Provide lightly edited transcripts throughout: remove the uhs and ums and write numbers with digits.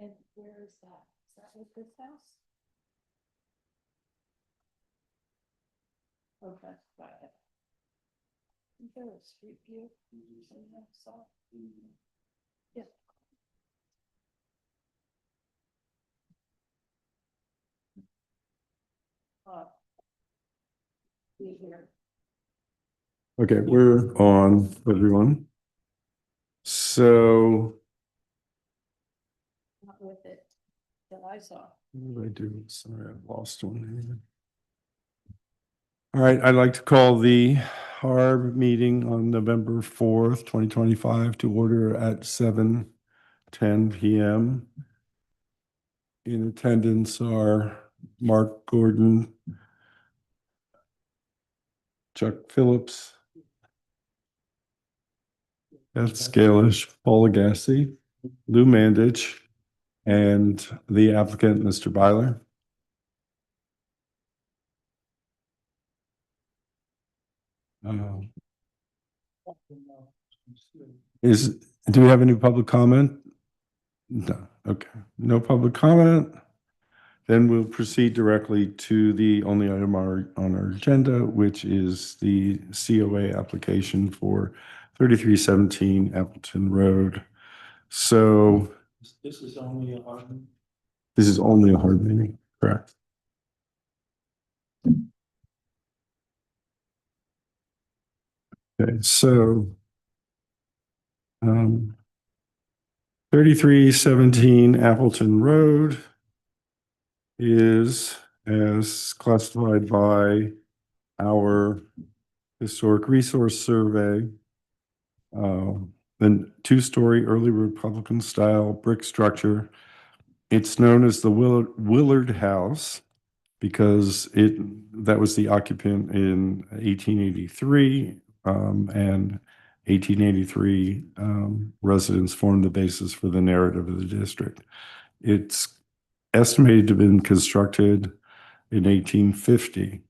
And where is that? Is that with this house? Okay, got it. Is there a street view? Yeah. Be here. Okay, we're on, everyone. So Not with it that I saw. what did I do? Sorry, I lost one here. All right, I'd like to call the HARB meeting on November 4th, 2025 to order at 7:10 PM. In attendance are Mark Gordon, Chuck Phillips, Beth Scalish, Paul Agassi, Lou Mandich, and the applicant, Mr. Byler. Do we have any public comment? No, okay, no public comment. Then we'll proceed directly to the only item on our agenda, which is the COA application for 3317 Appleton Road. So This is only a hard. this is only a hard meeting, correct? Okay, so 3317 Appleton Road is as classified by our historic resource survey, the two-story early Republican style brick structure. It's known as the Willard House because that was the occupant in 1883, and 1883 residents formed the basis for the narrative of the district. It's estimated to have been constructed in 1850.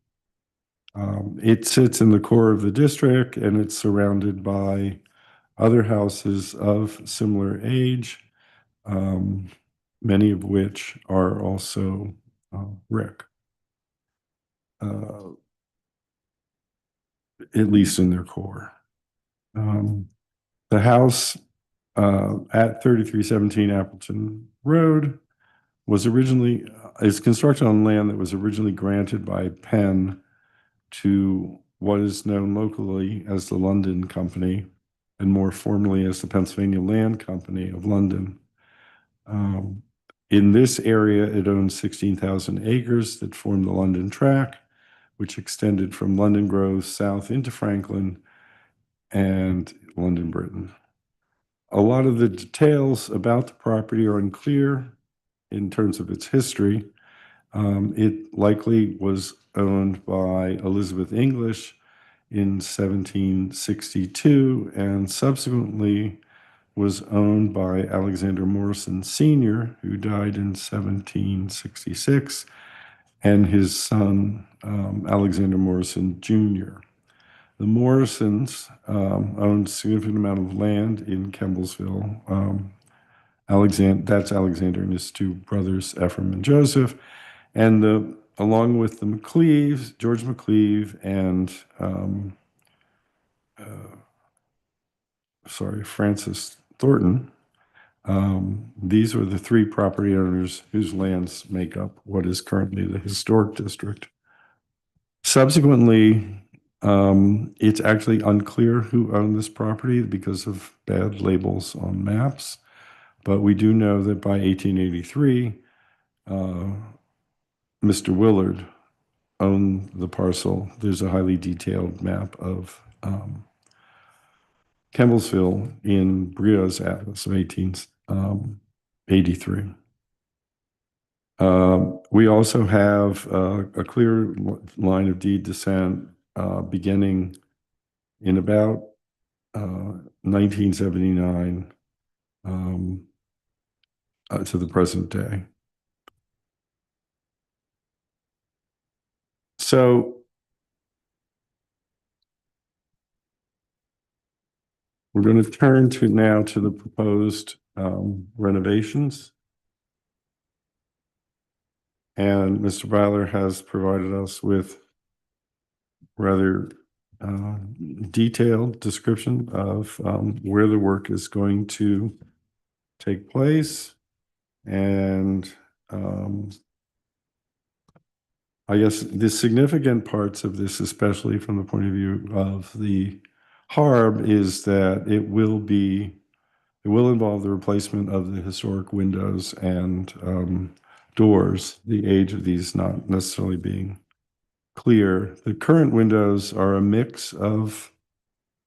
It sits in the core of the district and it's surrounded by other houses of similar age, many of which are also brick, at least in their core. The house at 3317 Appleton Road is constructed on land that was originally granted by Penn to what is known locally as the London Company and more formally as the Pennsylvania Land Company of London. In this area, it owns 16,000 acres that form the London Track, which extended from London Grove south into Franklin and London, Britain. A lot of the details about the property are unclear in terms of its history. It likely was owned by Elizabeth English in 1762 and subsequently was owned by Alexander Morrison Sr., who died in 1766, and his son, Alexander Morrison Jr. The Morrisons owned a significant amount of land in Kemblesville. That's Alexander and his two brothers, Ephraim and Joseph. And along with the McCleaves, George McCleave and Francis Thornton, these were the three property owners whose lands make up what is currently the historic district. Subsequently, it's actually unclear who owned this property because of bad labels on maps, but we do know that by 1883, Mr. Willard owned the parcel. There's a highly detailed map of Kemblesville in Breaux's Atlas of 1883. We also have a clear line of deed descent beginning in about 1979 to the present day. So we're going to turn now to the proposed renovations. And Mr. Byler has provided us with rather detailed description of where the work is going to take place. And I guess the significant parts of this, especially from the point of view of the harb, is that it will involve the replacement of the historic windows and doors, the age of these not necessarily being clear. The current windows are a mix of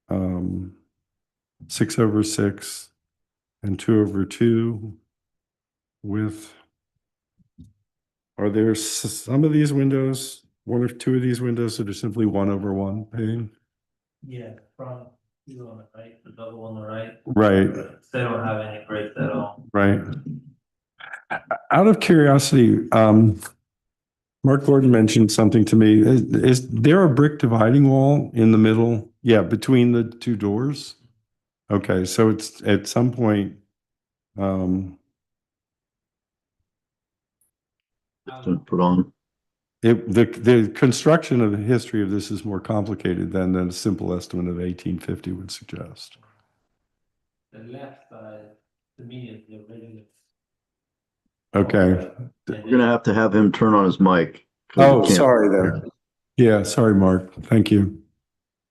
6/6 and 2/2 with, are there some of these windows, one or two of these windows that are simply 1/1 pane? Yeah, front, two on the right, the double on the right. Right, They don't have any breaks at all. right. Out of curiosity, Mark Gordon mentioned something to me. Is there a brick dividing wall in the middle? Yeah, between the two doors? Okay, so it's at some point, Put on. the construction of the history of this is more complicated than a simple estimate of 1850 would suggest. The left side, to me, is the original. Okay. We're gonna have him turn on his mic. 'cause Oh, he can't- sorry there. Yeah, sorry, Mark. Thank you.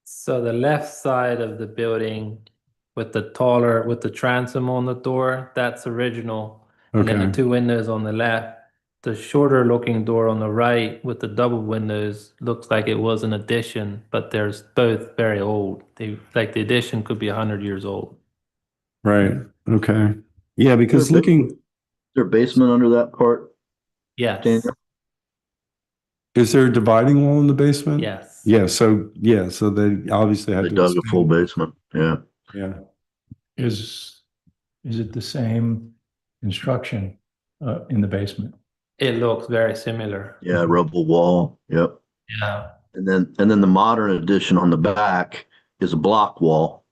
So the left side of the building with the transom on the door, that's original. And then Okay, the two windows on the left, the shorter looking door on the right with the double windows looks like it was an addition, but there's both very old. Like the addition could be 100 years old. right. Okay. Yeah, because Is looking, there a basement under that part? Yes. Daniel? is there a dividing wall in the basement? Yes. Yeah, so they obviously had They to. dug a full basement, yeah. Yeah. Is it the same construction in the basement? It looks very similar. Yeah, rubble wall, yep. Yeah. And then the modern addition on the back is a block wall,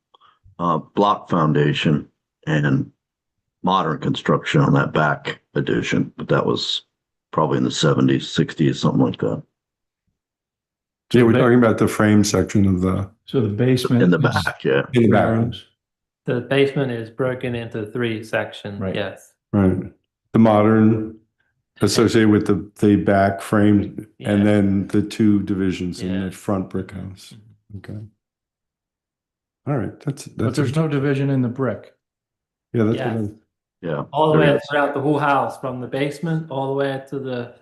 block foundation, and modern construction on that back addition, but that was probably in the 70s, 60s, something like that. Yeah, we're talking about the frame section of the, So the basement In the is back, yeah. in the three back, rooms? The basement is broken into 3 sections. Right. Yes. right? The modern associated with the back frame Yeah. and then the two divisions in Yeah. the front brick house. Okay. All right, But that's, there's no division in the brick. yeah, that's Yes. what I- Yeah. All the There way is. throughout the whole house, from the basement all the way to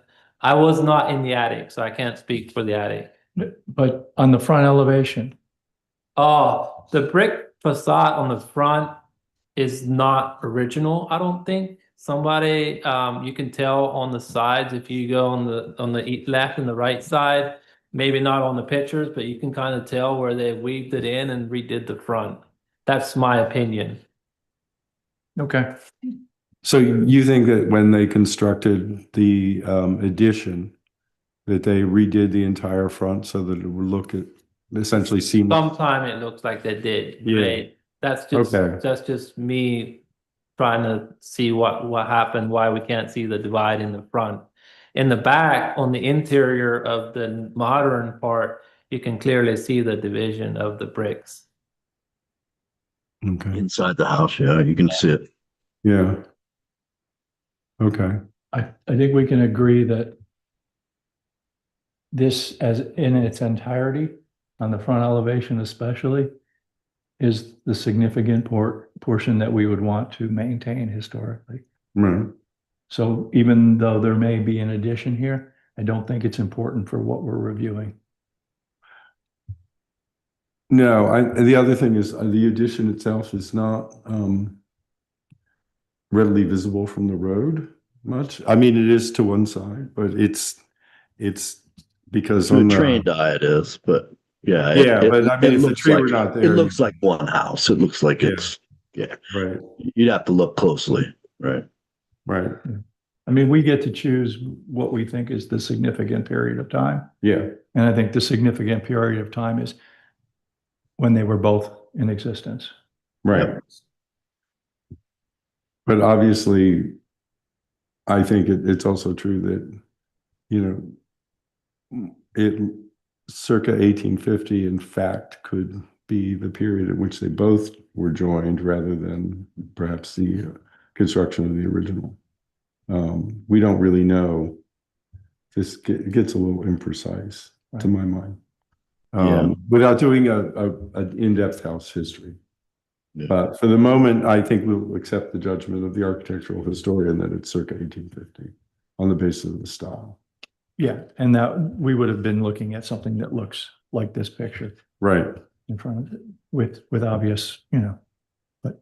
I was not in the attic, so I can't speak for the attic. But on the front elevation, Oh, the brick facade on the front is not original, I don't think. Somebody, you can tell on the sides if you go on the left and the right side, maybe not on the pictures, but you can kind of tell where they weaved it in and redid the front. That's my opinion. okay. So you think that when they constructed the addition, that they redid the entire front so that it would look at essentially seamless? Sometime it looks like they did, Yeah. right? That's Okay. just me trying to see what happened, why we can't see the divide in the front. In the back, on the interior of the modern part, you can clearly see the division of the bricks. Okay, Inside the house, yeah, you can see it. yeah. Okay, I think we can agree that this, as in its entirety, on the front elevation especially, is the significant portion that we would want to maintain historically. right. So even though there may be an addition here, I don't think it's important for what we're reviewing. No, the other thing is the addition itself is not readily visible from the road much. I mean, it is to one side, but it's because To a on the trained eye it is, but yeah. Yeah, but I mean, it if the looks tree like- were not It there, looks like one house. It looks like Yeah. it's, yeah, right, you'd have to look closely, right? right, I mean, we get to choose what we think is the significant period of time. yeah, And I think the significant period of time is when they were both in existence. right. But obviously, I think it's also true that you know, it circa 1850, in fact, could be the period in which they both were joined rather than perhaps the construction of the original. We don't really know. This gets a little imprecise to my mind. Yeah. Without doing an in-depth house history. Yeah. But for the moment, I think we'll accept the judgment of the architectural historian that it's circa 1850 on the basis of the style. Yeah, and that we would have been looking at something that looks like this picture Right. in front of it with obvious, but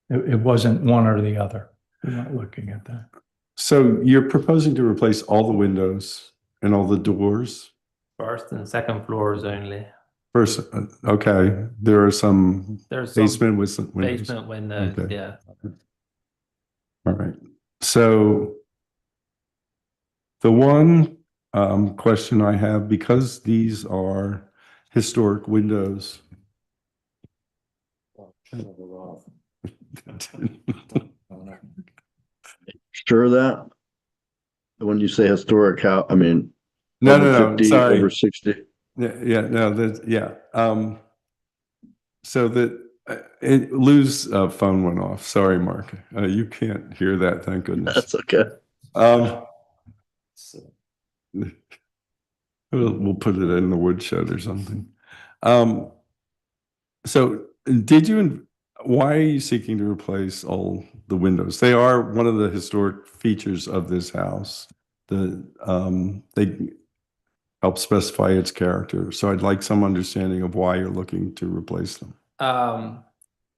it wasn't one or the other. We're not looking at that. So you're proposing to replace all the windows and all the doors? First and second floors only. First, okay, there are some There's some basement with some windows. basement windows, Okay. yeah. All right. So the one question I have, because these are historic windows. Sure of that? When you say historic, how, I mean, No, over no, 50, sorry. over 60? Yeah, no, that's, yeah. So that Lou's phone went off. Sorry, Mark. You can't hear that, thank goodness. That's okay. We'll put it in the woodshed or something. So why are you seeking to replace all the windows? They are one of the historic features of this house. They help specify its character. So I'd like some understanding of why you're looking to replace them.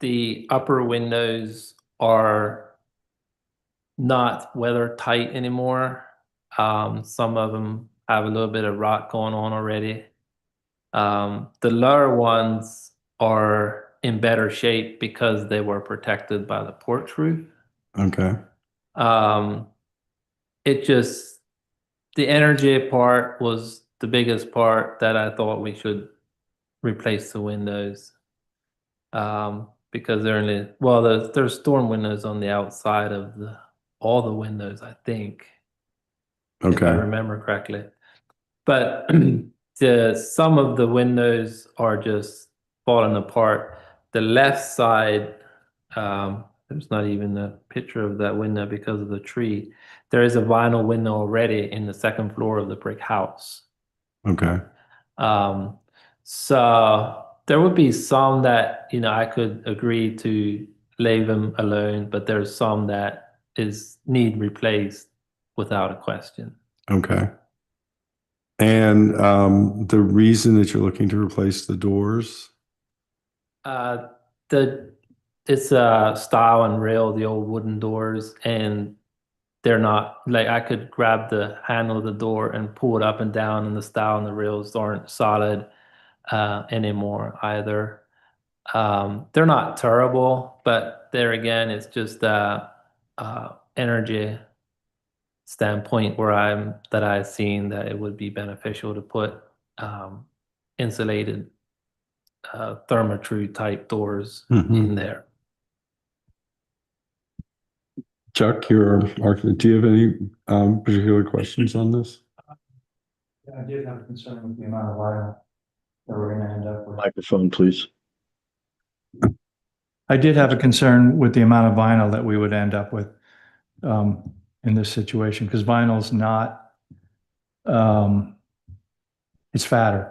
The upper windows are not weather tight anymore. Some of them have a little bit of rot going on already. The lower ones are in better shape because they were protected by the porch roof. Okay. The energy part was the biggest part that I thought we should replace the windows. Because there's storm windows on the outside of all the windows, I think. If I Okay. remember correctly. But some of the windows are just falling apart. The left side, there's not even a picture of that window because of the tree. There is a vinyl window already in the second floor of the brick house. Okay. So there would be some that, I could agree to leave them alone, but there's some that need replaced without a question. Okay. And the reason that you're looking to replace the doors? It's a style and rail, the old wooden doors, and they're not like I could grab the handle of the door and pull it up and down, and the style and the rails aren't solid anymore either. They're not terrible, but there again, it's just energy standpoint where I've seen that it would be beneficial to put insulated Therma-Tru type doors in there. Chuck, you're our architect. Do you have any particular questions on this? I did have a concern with the amount of vinyl that we're gonna end up with. Microphone, please. I did have a concern with the amount of vinyl that we would end up with in this situation, because vinyl's not, it's fatter.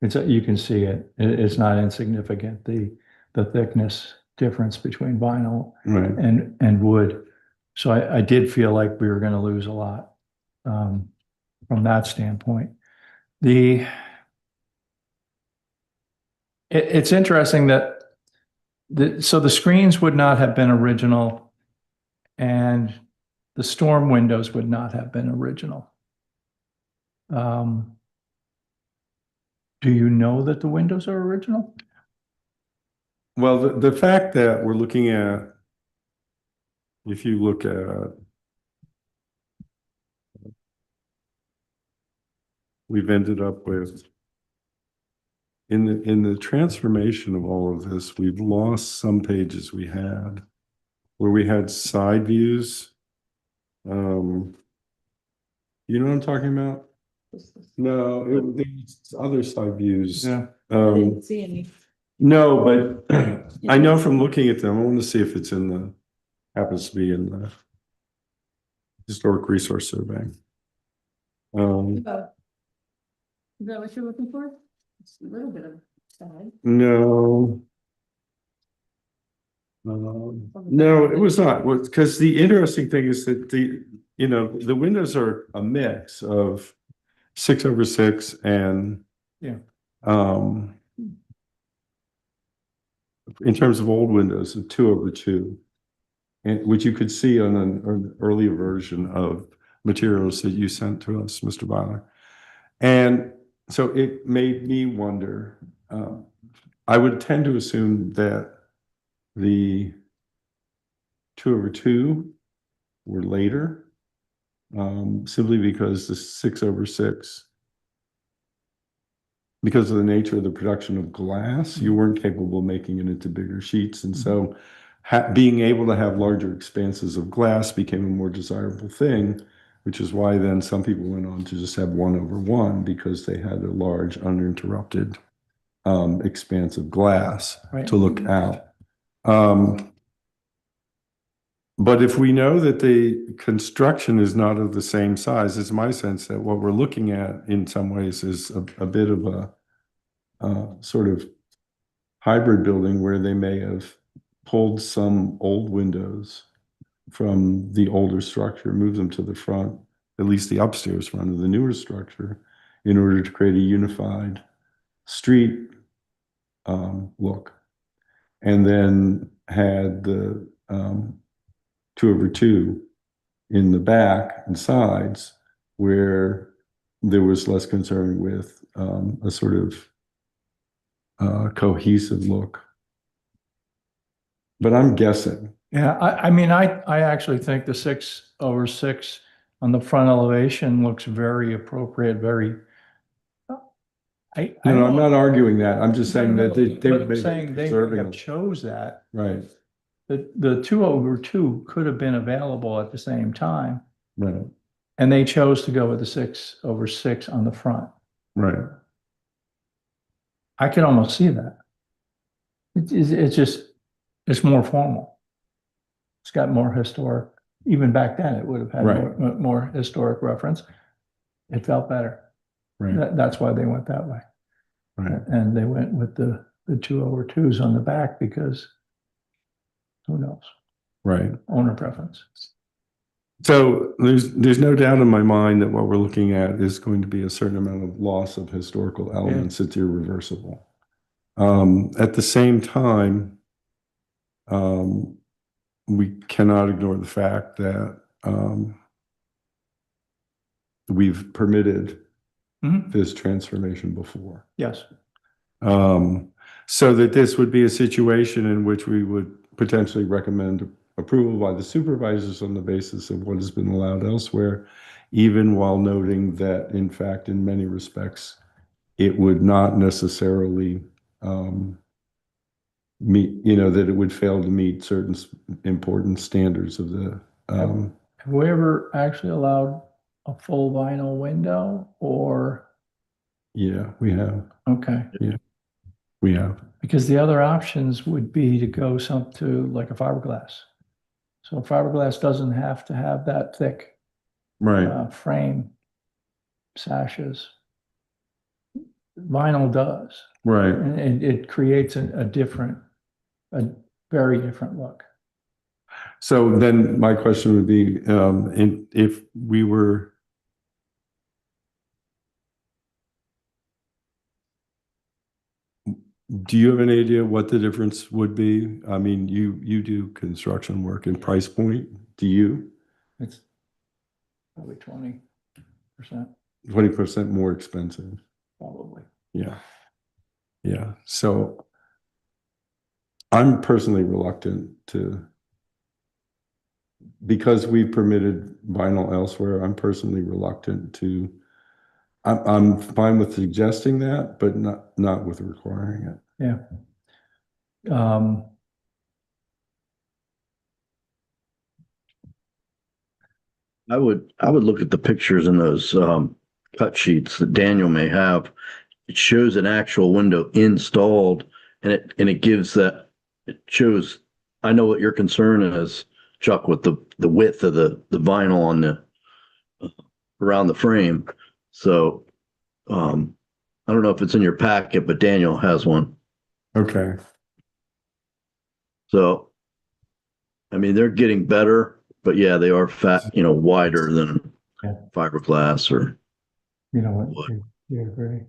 You can see it. It's not insignificant, the thickness difference between vinyl Right. and wood. So I did feel like we were going to lose a lot from that standpoint. It's interesting that so the screens would not have been original and the storm windows would not have been original. Do you know that the windows are original? Well, the fact that we're looking at, if you look at, we've ended up with, in the transformation of all of this, we've lost some pages we had where we had side views. You know what I'm talking about? This is- No, there's other side views. Yeah. I Um, didn't see any. no, but I know from looking at them, I want to see if it's in the, happens to be in the historic resource survey. Oh. Is that what you're looking for? It's a little bit of side. No. No, it was not, because the interesting thing is that the windows are a mix of 6/6 and. Yeah. In terms of old windows, a 2/2. And which you could see on an earlier version of materials that you sent to us, Mr. Byler. And so it made me wonder, I would tend to assume that the 2/2 were later, simply because the 6/6, because of the nature of the production of glass, you weren't capable of making it into bigger sheets. And so being able to have larger expanses of glass became a more desirable thing, which is why then some people went on to just have 1/1 because they had a large uninterrupted expanse of glass Right. to look out. But if we know that the construction is not of the same size, it's my sense that what we're looking at in some ways is a bit of a sort of hybrid building where they may have pulled some old windows from the older structure, moved them to the front, at least the upstairs front of the newer structure, in order to create a unified street look. And then had the 2/2 in the back and sides where there was less concern with a sort of cohesive look. But I'm guessing. Yeah, I mean, I actually think the 6/6 on the front elevation looks very appropriate, very. No, I'm not arguing that. I'm just saying that they But would I'm saying they have chose that. Right, The 2/2 could have been available at the same time, right, and they chose to go with the 6/6 on the front. right. I can almost see that. It's just, it's more formal. It's got more historic, even back then, it would have had Right. more historic reference. It felt better. Right, That's why they went that way. right. And they went with the 2/2s on the back because who knows, Right. owner preference. So there's no doubt in my mind that what we're looking at is going to be a certain amount of loss of historical elements that's irreversible. At the same time, we cannot ignore the fact that we've permitted Mhm. this transformation before. Yes, So that this would be a situation in which we would potentially recommend approval by the supervisors on the basis of what has been allowed elsewhere, even while noting that, in fact, in many respects, it would not necessarily meet, that it would fail to meet certain important standards of the. have we ever actually allowed a full vinyl window or, Yeah, we have. okay? We have. Because the other options would be to go to like a fiberglass. So fiberglass doesn't have to have that thick Right. frame sashes. Vinyl does, Right. and it creates a very different look. So then my question would be, if we were. Do you have any idea what the difference would be? I mean, you do construction work and price point. Do you? It's probably 20%, 20% more expensive. probably. Yeah. Yeah. So I'm personally reluctant to, because we permitted vinyl elsewhere, I'm personally reluctant to, I'm fine with suggesting that, but not with requiring it. Yeah. I would look at the pictures in those cut sheets that Daniel may have. It shows an actual window installed, and it gives that, it shows, I know what your concern is, Chuck, with the width of the vinyl on the around the frame. So I don't know if it's in your packet, but Daniel has one. Okay. So I mean, they're getting better, but yeah, they are fat, wider than Yeah. fiberglass or You know what? You agree.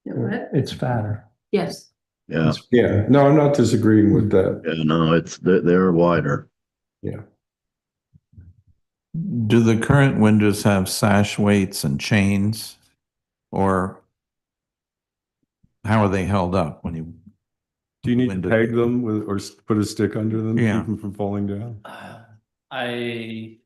Yeah, what? It's fatter. Yes, yeah. Yeah, no, I'm not disagreeing with that. Yeah, no, they're wider. Do the current windows have sash weights and chains? Or how are they held up when you? Do you need to Window- peg them with, or put a stick under them to Yeah. keep them from falling down? I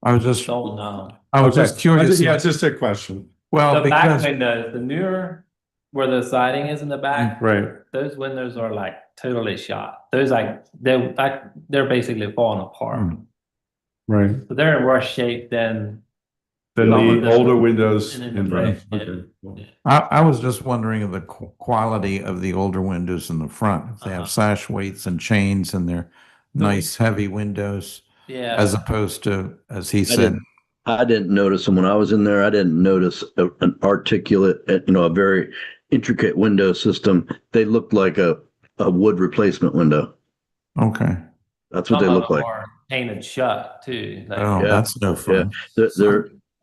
I was just, don't know. I was just Okay. curious. Yeah, it's just a question. Well, The back because, windows, the newer, where the siding is in the back, Right, those windows are like totally shot. Those they're basically falling apart. right. So they're in worse shape than, Then Well, the older windows and in then front. the- Okay. Well, I was just wondering of the quality of the older windows in the front. If they have Uh-huh. sash weights and chains and they're nice heavy windows yeah. as opposed to, as he said, I didn't notice them when I was in there. I didn't notice an articulate, a very intricate window system. They looked like a wood replacement window. okay. That's what Some they of look them like. are painted shut too. Like, Oh, Yeah. that's no fun.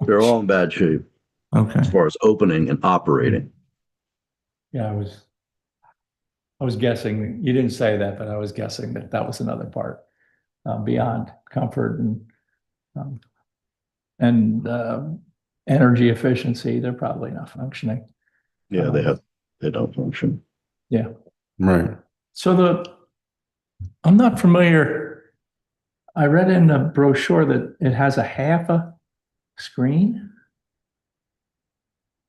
They're all in bad shape Okay. as far as opening and operating. Yeah, I was guessing, you didn't say that, but I was guessing that was another part, beyond comfort and energy efficiency. They're probably not functioning. Yeah, they don't function. Yeah. Right. So I'm not familiar. I read in the brochure that it has a half a screen.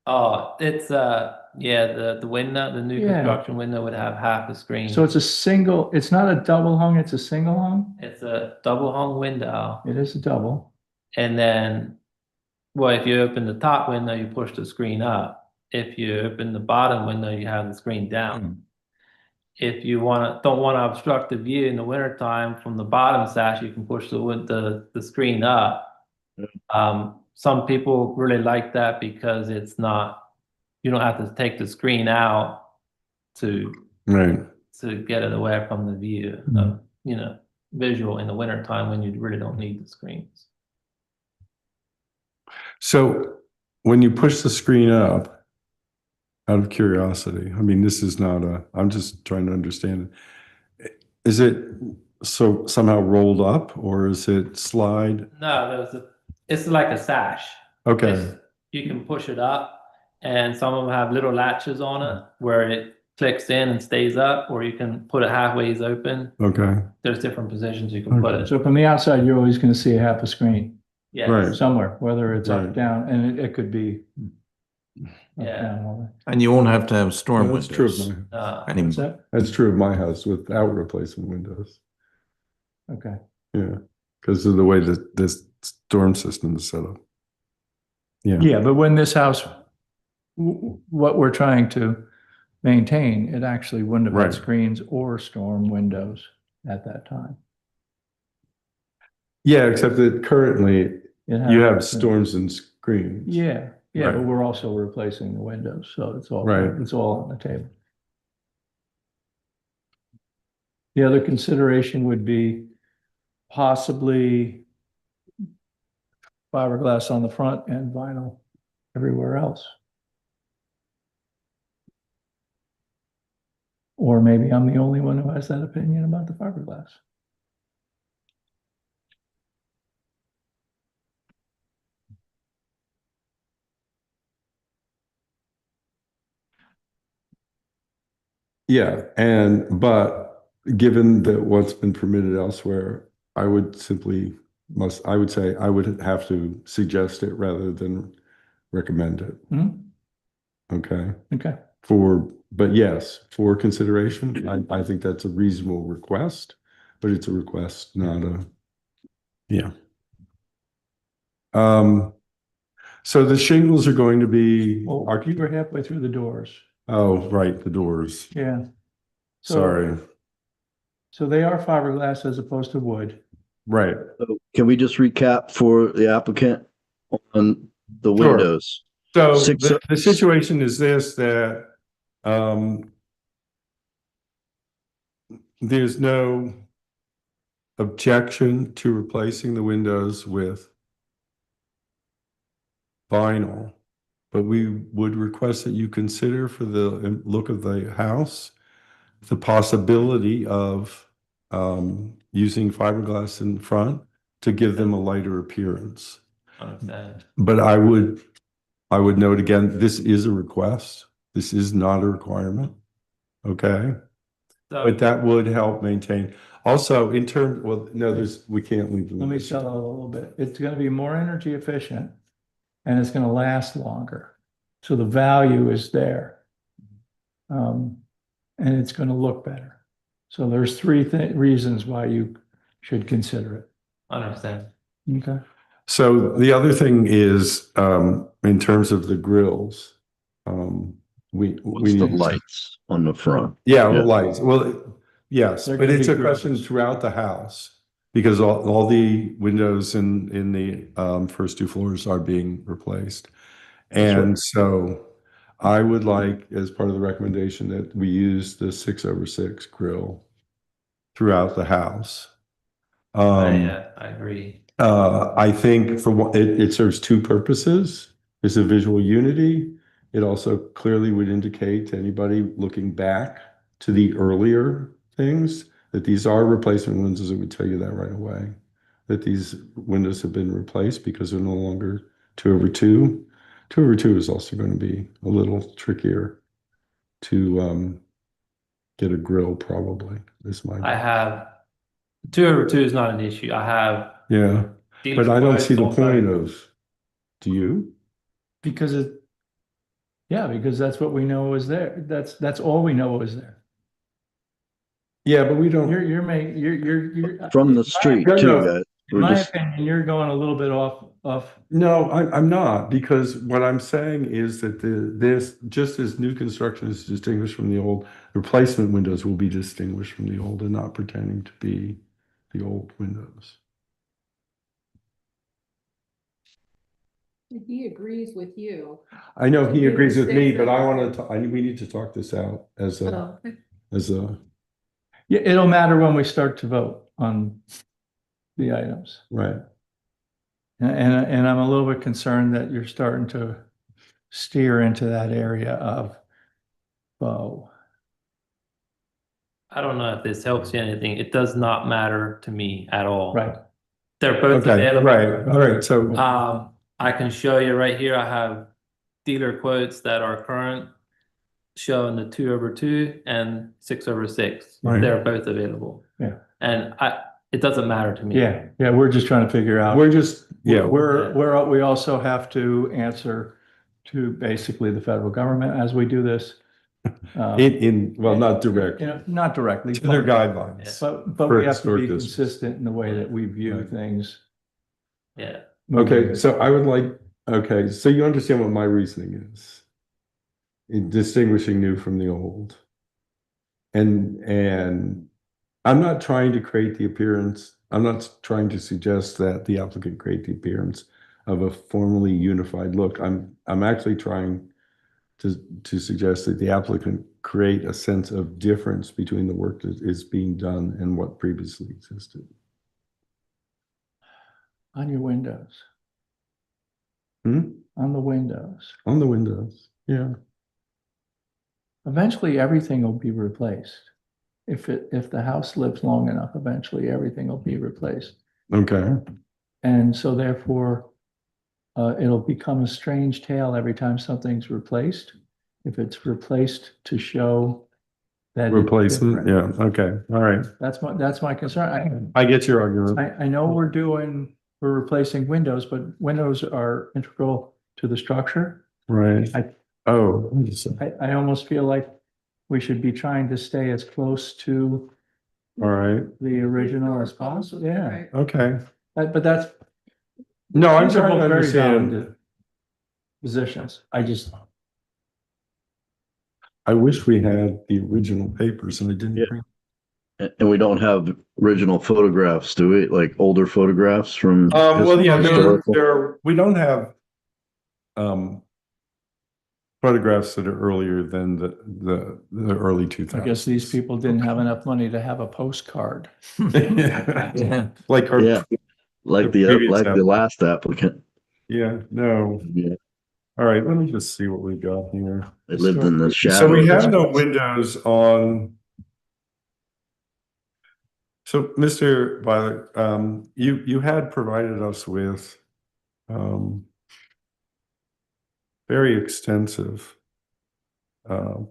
Oh, it's the window, the new Yeah. construction window would have half a screen. So it's not a double hung, it's a single hung. It's a double hung window. It is a double. And then, well, if you open the top window, you push the screen up. If you open the bottom window, you have the screen down. If you don't want to obstruct the view in the wintertime from the bottom sash, you can push the screen up. Some people really like that because you don't have to take the screen out to Right. get it away from the view of, visual in the wintertime when you really don't need the screens. So when you push the screen up, out of curiosity, I mean, this is not I'm just trying to understand it. Is it so somehow rolled up or is it slide? No, it's like a sash. Okay, You can push it up, and some of them have little latches on it where it clicks in and stays up, or you can put it halfway open. okay, There's different positions you can put it. So from the outside, you're always going to see a half a screen Yes. Right. somewhere, whether it's up, Right. down, and it could be. up, Yeah. down, all that. And you won't have to have storm Well, that's true of windows. my, Anymore. What's that? that's true of my house without replacement windows. Okay. Yeah, because of the way that this storm system is set up. Yeah, Yeah, but when this house, what we're trying to maintain, it actually wouldn't have Right. had screens or storm windows at that time. yeah, except that currently It you had- have storms and screens. Yeah, yeah, Right. but we're also replacing the windows, so it's all, Right. it's all on the table. The other consideration would be possibly fiberglass on the front and vinyl everywhere else. Or maybe I'm the only one who has that opinion about the fiberglass. Yeah, but given that what's been permitted elsewhere, I would say I would have to suggest it rather than recommend it. Hmm? Okay, Okay, but yes, for consideration, I think that's a reasonable request, but it's a request, not a, yeah. So the shingles are going to be, Well, you were halfway through the doors. oh, right, the doors. Yeah. So- Sorry. So they are fiberglass as opposed to wood. Right. So can we just recap for the applicant on the Sure. windows? So Six- the situation is this, that, there's no objection to replacing the windows with vinyl, but we would request that you consider for the look of the house, the possibility of using fiberglass in front to give them a lighter appearance. Understand. But I would note again, this is a request. This is not a requirement. Okay? So, But that would help maintain. Also, in terms, well, no, we can't leave. Let me sell it a little bit. It's gonna be more energy efficient and it's gonna last longer. So the value is there. And it's gonna look better. So there's three reasons why you should consider it. understand. Okay. So the other thing is, in terms of the grills, we What's the need. lights on the front? Yeah, the Yeah. lights. Well, yes, They're but gonna it's be a question grills. throughout the house. Because all the windows in the first two floors are being replaced. And so I would like, as part of the recommendation, that we use the 6/6 grill throughout the house. Yeah, I agree. I think for one, it serves two purposes. It's a visual unity. It also clearly would indicate to anybody looking back to the earlier things that these are replacement windows. It would tell you that right away, that these windows have been replaced because they're no longer 2/2. 2/2 is also going to be a little trickier to get a grill, probably. This might. I have 2/2 is not an issue. I have. Yeah, dealer but I don't quotes see the on point both. of, do you? Because because that's what we know is there. That's all we know is there. Yeah, but we don't. You're making, you're. From the street No, too, no. guys. In We're my just, opinion, you're going a little bit off. No, I'm not, because what I'm saying is that this, just as new construction is distinguished from the old, replacement windows will be distinguished from the old and not pretending to be the old windows. He agrees with you. I know he You agrees with me, say but I that. want to, we need to talk this out as a, Oh, as a, Yeah, it'll matter when we start to vote on the items. right. And I'm a little bit concerned that you're starting to steer into that area of bow. I don't know if this helps you anything. It does not matter to me at all. Right. They're both Okay, available. right, all right, so, I can show you right here. I have dealer quotes that are current showing the 2/2 and 6/6. Right. They're both available. Yeah. And it doesn't matter to me. Yeah, we're just trying to figure out. we're just, yeah, We also have to answer to basically the federal government as we do this. well, not direct, You know, not directly. to their guidelines. But for we have to historic be districts. consistent in the way that we view Right. things. Yeah. Okay, so I would like, okay, so you understand what my reasoning is in distinguishing new from the old. And I'm not trying to create the appearance, I'm not trying to suggest that the applicant create the appearance of a formally unified look. I'm actually trying to suggest that the applicant create a sense of difference between the work that is being done and what previously existed. On your windows, Hmm? on the windows. On the windows, yeah. Eventually, everything will be replaced. If the house lives long enough, eventually everything will be replaced. Okay, And so therefore, it'll become a strange tale every time something's replaced. If it's replaced to show that. it's replacement, different. yeah, okay, all right. That's my concern. I get your argument. I know we're replacing windows, but windows are integral to the structure. Right. I- Oh, I almost feel like we should be trying to stay as close to all right, the original as possible. Yeah, right. okay. but that's, No, I'm These are trying to all very understand. valid positions. I just, I wish we had the original papers and I didn't Yeah. bring. And we don't have original photographs, do we? Like older photographs from? Well, yeah, historical? we don't have photographs that are earlier than the early 2000s. I guess these people didn't have enough money to have a postcard. Yeah. Like our, Yeah, like the previous like the applicant. last applicant. Yeah, no. Yeah, All right, let me just see what we got here. they lived in the shadow. So we of have this no place. windows on. So Mr. Violet, you had provided us with very extensive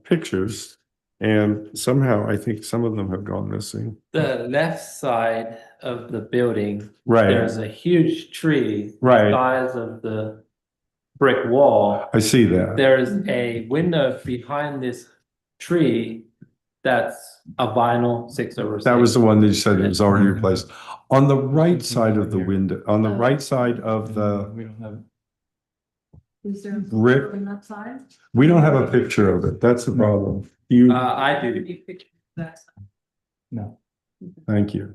pictures, and somehow I think some of them have gone missing. The left side of the building, Right, there's a huge tree. Right. Size of the brick wall. I see that. There's a window behind this tree that's a vinyl 6/6. That was the one that you said it was already replaced. On the right side of the window, on the right side of the, We don't have, Is there? Brick. On that side? we don't have a picture of it. That's the problem. You, I do. Any picture of that side? no. thank you.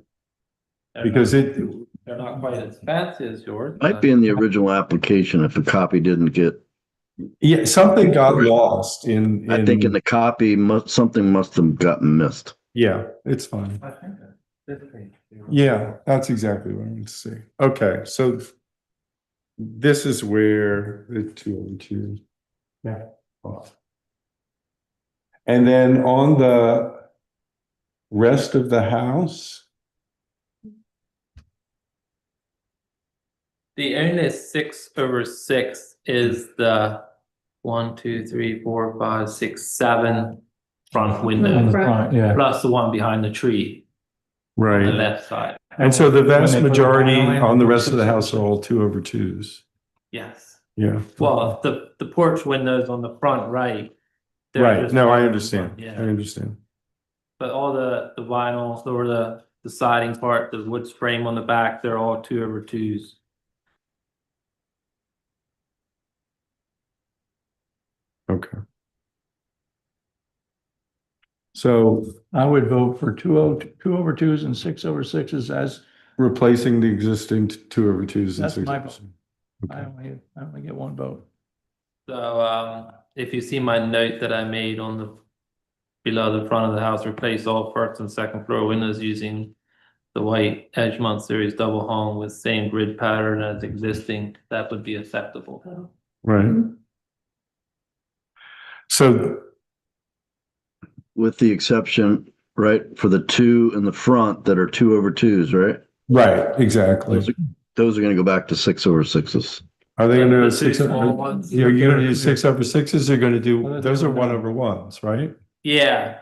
They're Because not- it, They're not quite as fancy as yours. Might be in the original application if a copy didn't get, yeah, something got lost in. I think in the copy, something must have gotten missed. Yeah, it's fine. I think that's different. Yeah, that's exactly what I want to see. Okay, so this is where the 202. Yeah. And then on the rest of the house, The only 6/6 is the 1, 2, 3, 4, 5, 6, 7 front On the windows, front, yeah. plus the one behind the tree on the right? left side. And so the vast When they put majority vinyl in, on the they rest put of the house 6/6. are all 2/2s. Yes. Yeah. Well, the porch windows on the front right. they're Right, just no, I vinyl, understand. I Yeah, understand. but all the vinyls or the siding part, the wood frame on the back, they're all 2/2s. Okay. So I would vote for 2/2s and 6/6s as, replacing the existing 2/2s and That's my 6/6. I only get one vote. So, if you see my note that I made on the below the front of the house, replace all first and second floor windows using the white Edgemont series double hung with same grid pattern as existing, that would be acceptable. Oh. Right. So, With the exception, right, for the two in the front that are 2/2s, right? right, exactly. Those are gonna go back to 6/6s. Are they gonna do The two 6? small ones. You're gonna do 6/6s, you're gonna do, Well, those are that's- 1/1s, right? Yeah.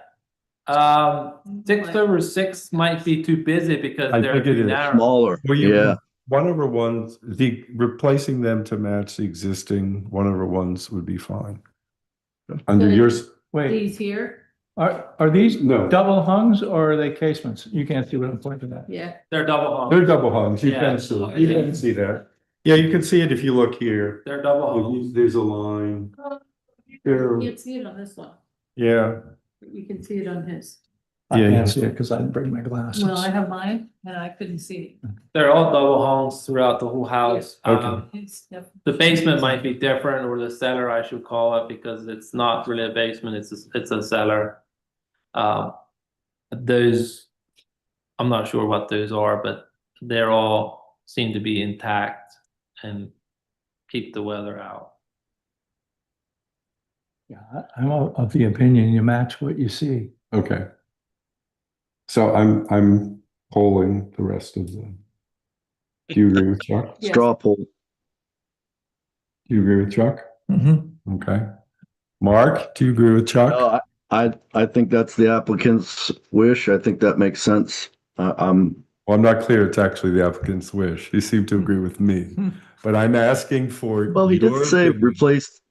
6/6 might be too busy because I they're think it too is. narrow. Smaller, Well, you, yeah. 1/1s, replacing them to match the existing 1/1s would be fine. Under Good. yours, Wait, These here, are these no, double hungs or are they casements? You can't see what I'm pointing at. yeah. They're double hung. they're double hungs, you Yeah. can see, you can see that. Yeah, you can see it if you look here. They're double hung. There's a line, Here. You can't see it on this one, yeah, but you can see it on his. I Yeah, can't yeah. see it because I didn't bring my glasses. Well, I have mine and I couldn't see it. They're all double hungs throughout the whole house. Okay. It's definitely- The basement might be different, or the cellar, I should call it, because it's not really a basement, it's a cellar. Those, I'm not sure what those are, but they're all seem to be intact and keep the weather out. Yeah, I'm of the opinion you match what you see. okay. So I'm polling the rest of them. Do you agree with Chuck? Yes. Straw poll. Do you agree with Chuck? Mm-hmm. Okay. Mark, do you agree with Chuck? No, I think that's the applicant's wish. I think that makes sense. I'm, Well, I'm not clear it's actually the applicant's wish. He seemed to agree with me, but I'm asking for. well, he did your say opinion replace,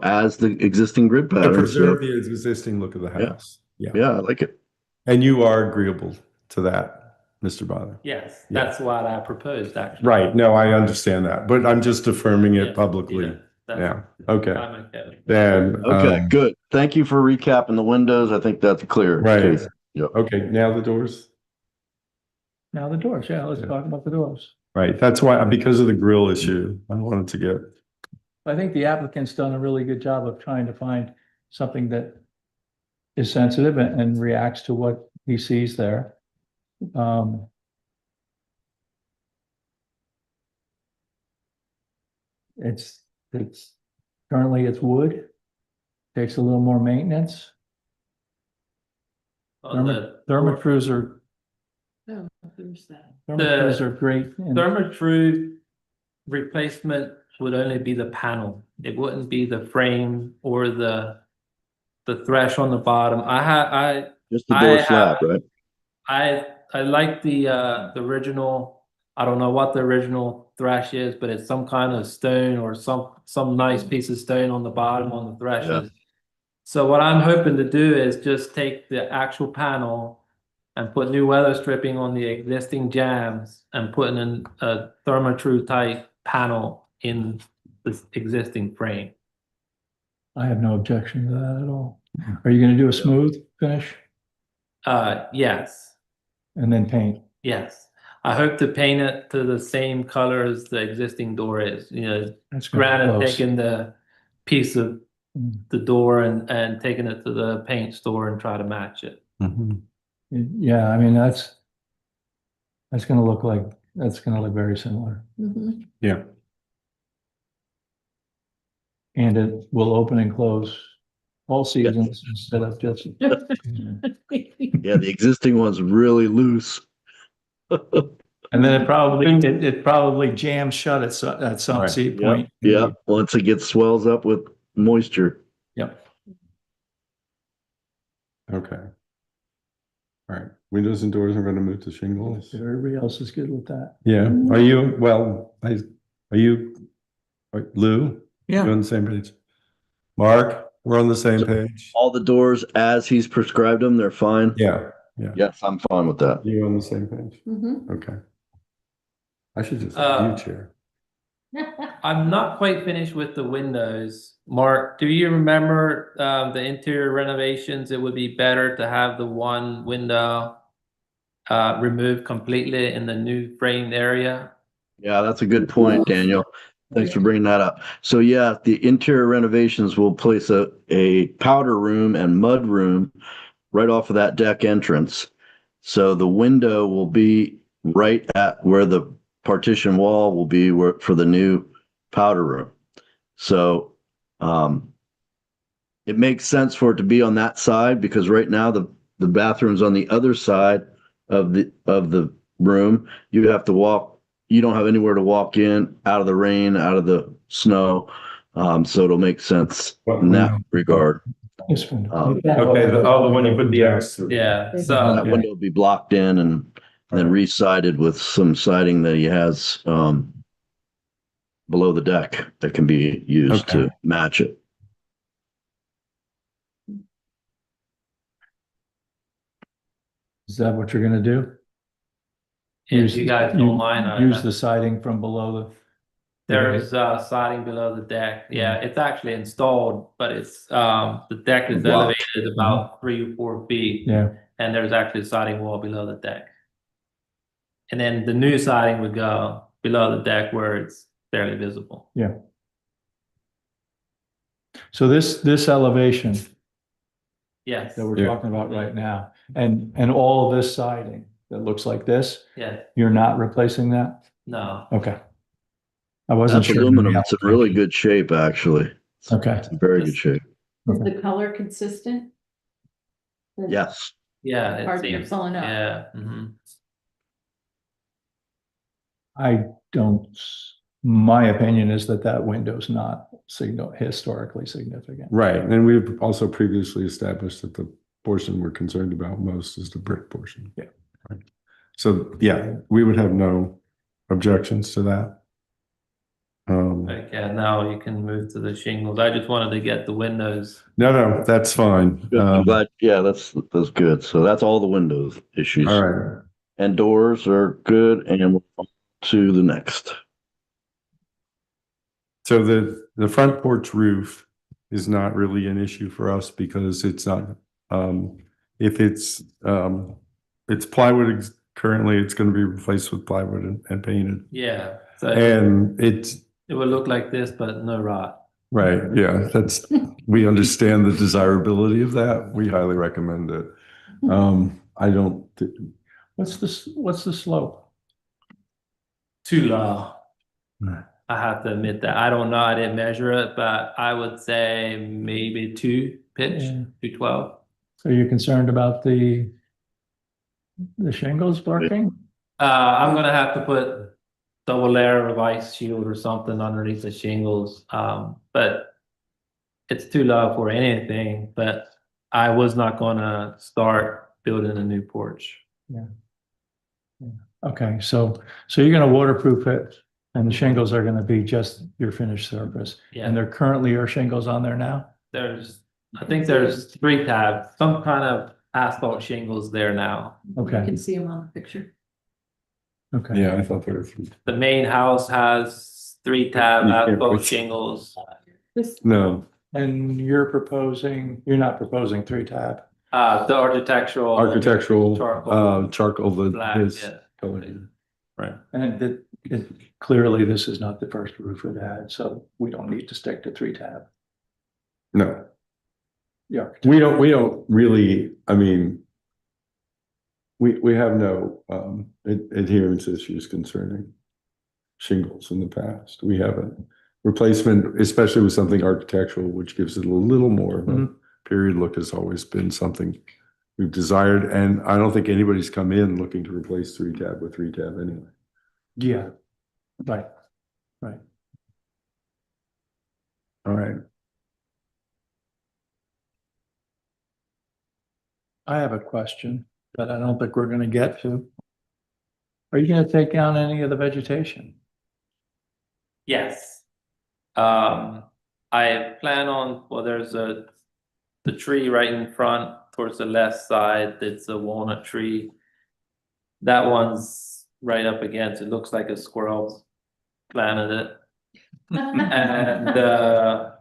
as the existing grid to pattern. So, preserve the existing look of the Yeah. house. Yeah. yeah, I like it. And you are agreeable to that? Mr. Bother. Yes, Yeah. that's what I proposed, actually. Right, no, I understand that, but I'm just affirming Yeah, it publicly. that's- Yeah, okay. I'm okay with that. Then, Okay, good. Thank you for recapping the windows. I think that's clear. Right. Casey. Yep. okay, now the doors. Now the doors, yeah, let's Yeah. talk about the doors. Right, that's why, because of the grill issue, I wanted to get, I think the applicant's done a really good job of trying to find something that is sensitive and reacts to what he sees there. It's currently it's wood. Takes a little more maintenance. On the Thermatrues are, Oh, there's that. thermatrues are great. and- Thermatrude replacement would only be the panel. It wouldn't be the frame or the thresh on the bottom. Just the I door have- slab, right? I like the original, I don't know what the original thresh is, but it's some kind of stone or some nice piece of stone on the bottom on the threshes. So what I'm hoping to do is just take the actual panel and put new weather stripping on the existing jams and putting in a Thermatrude type panel in this existing frame. I have no objection to that at all. Are you gonna do a smooth finish Yes, and then paint? yes. I hope to paint it to the same color as the existing door is, That's gonna be granted, close. taking the piece of the door and taking it to the paint store and try to match it. Mhm. Yeah, I mean, that's gonna look very similar. Mhm. yeah, And it will open and close all seasons instead of just. Yeah, the existing one's really loose. And then it probably jams shut at some Right. seat Yeah, point. yeah. Once it gets swells up with moisture. Yep. okay. All right, windows and doors are gonna move to shingles. Everybody else is good with that. Yeah, are you, well, Lou? Yeah. You on the same page? Mark, we're on the same page? All the doors as he's prescribed them, they're fine. Yeah, Yes, I'm fine with that. you on the same page? Mhm. Okay. I should just have you chair. I'm not quite finished with the windows. Mark, do you remember the interior renovations? It would be better to have the one window removed completely in the new framed area. Yeah, that's a good point, Daniel. Thanks for bringing that up. So yeah, the interior renovations will place a powder room and mud room right off of that deck entrance. So the window will be right at where the partition wall will be for the new powder room. So it makes sense for it to be on that side because right now the bathroom's on the other side of the room. You have to walk, you don't have anywhere to walk in, out of the rain, out of the snow. So it'll make sense in that regard. This one. Okay, the one you put the X. Yeah, That so window will be blocked in and then re-sided with some siding that he has below the deck that can be used to Okay. match it. Is that what you're gonna do? if you guys don't mind, Use the siding from below there's siding below the deck. Yeah, it's actually installed, but it's the deck is Blocked. elevated about 3 or 4 feet. Yeah, And there's actually a siding wall below the deck. And then the new siding would go below the deck where it's barely visible. yeah. So this elevation Yes, that we're Yeah. talking about right now, and all of this siding that looks like this, yes, you're not replacing that? no. Okay. I wasn't That's sure. aluminum. It's in really good shape, actually. Okay. It's in very good shape. Is the color consistent? Yes. Yeah, it Hard to seems, fill enough. yeah, mhm. My opinion is that window's not historically significant. Right, and we've also previously established that the portion we're concerned about most is the brick portion. Yeah. Right. So, yeah, we would have no objections to that. Okay, now you can move to the shingles. I just wanted to get the windows. No, that's fine. Good. I'm glad. Yeah, that's good. So that's all the windows issues. All right. and doors are good, and we're on to the next. So the front porch roof is not really an issue for us because it's not, if it's plywood currently, it's gonna be replaced with plywood and painted. Yeah, so And it's, it would look like this, but no rot. right, yeah, we understand the desirability of that. We highly recommend it. I don't, What's the slope? Too low. Right. I have to admit that. I don't know. I didn't measure it, but I would say maybe 2 pitch, Yeah. 212. So you're concerned about the shingles working? I'm gonna have to put double layer of ice shield or something underneath the shingles. But it's too low for anything, but I was not gonna start building a new porch. Okay, so you're gonna waterproof it and the shingles are gonna be just your finished surface. Yeah, And there currently are shingles on there now? I think there's 3 tabs, some kind of asphalt shingles there now. You Okay, can see them on the picture. okay. yeah, I thought they were. The main house has 3 tab You can't asphalt put- shingles. This, No, And you're not proposing 3-tab? The architectural. architectural, Charcoal. charcoal, Black, his yeah. color. Right. And clearly this is not the first roof it had, so we don't need to stick to 3-tab. No, The architect- we don't really, I mean, we have no adherence issues concerning shingles in the past. We have a replacement, especially with something architectural, which gives it a little more of a Mhm. period look, has always been something we've desired. And I don't think anybody's come in looking to replace 3-tab with 3-tab anyway. Yeah, right. All right. I have a question that I don't think we're gonna get to. Are you gonna take down any of the vegetation? Yes. I plan on, well, there's the tree right in front towards the left side, it's a walnut tree. That one's right up against, it looks like a squirrel planted it. And the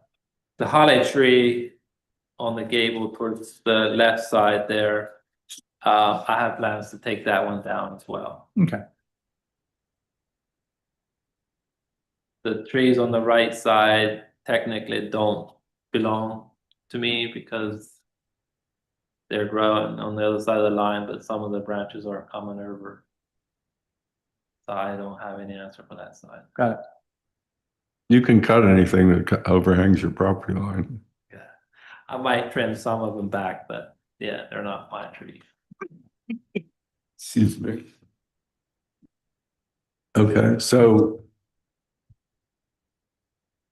holly tree on the gable towards the left side there, I have plans to take that one down as well. Okay, The trees on the right side technically don't belong to me because they're growing on the other side of the line, but some of the branches are coming over. So I don't have any answer for that side. got it. You can cut anything that overhangs your property line. Yeah. I might trim some of them back, but yeah, they're not my trees. Excuse me. Okay, so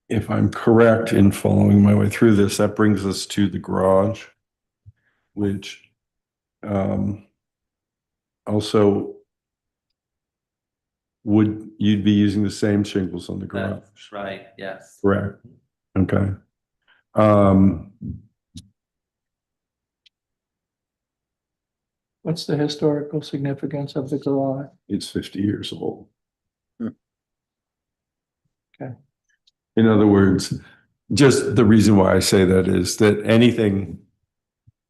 if I'm correct in following my way through this, that brings us to the garage, which also you'd be using the same shingles on the garage, That's right, yes. correct? Okay. What's the historical significance of the garage? It's 50 years old. Okay. In other words, just the reason why I say that is that anything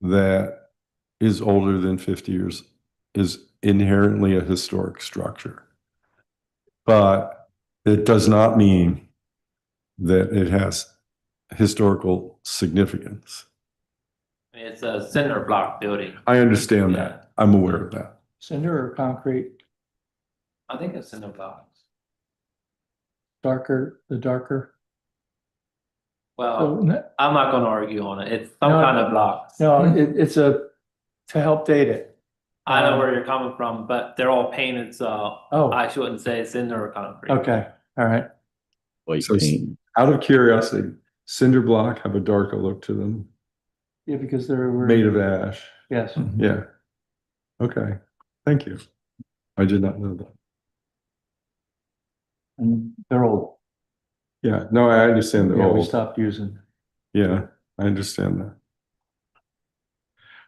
that is older than 50 years is inherently a historic structure. But it does not mean that it has historical significance. I mean, it's a cinder block building. I understand that. I'm aware of that. Cinder or concrete? I think it's cinder blocks. The darker? Well, Oh, no, I'm not gonna argue on it. It's some No, kind of blocks. it's to help date it. I know where you're coming from, but they're all painted, so Oh, I shouldn't say cinder or concrete. okay, all right. White So- paint. Out of curiosity, cinder block have a darker look to them, Yeah, because they were. made of ash. Yes, Yeah. Okay, thank you. I did not know that. and they're old. Yeah, no, I understand they're Yeah, we old. stopped using. Yeah, I understand that.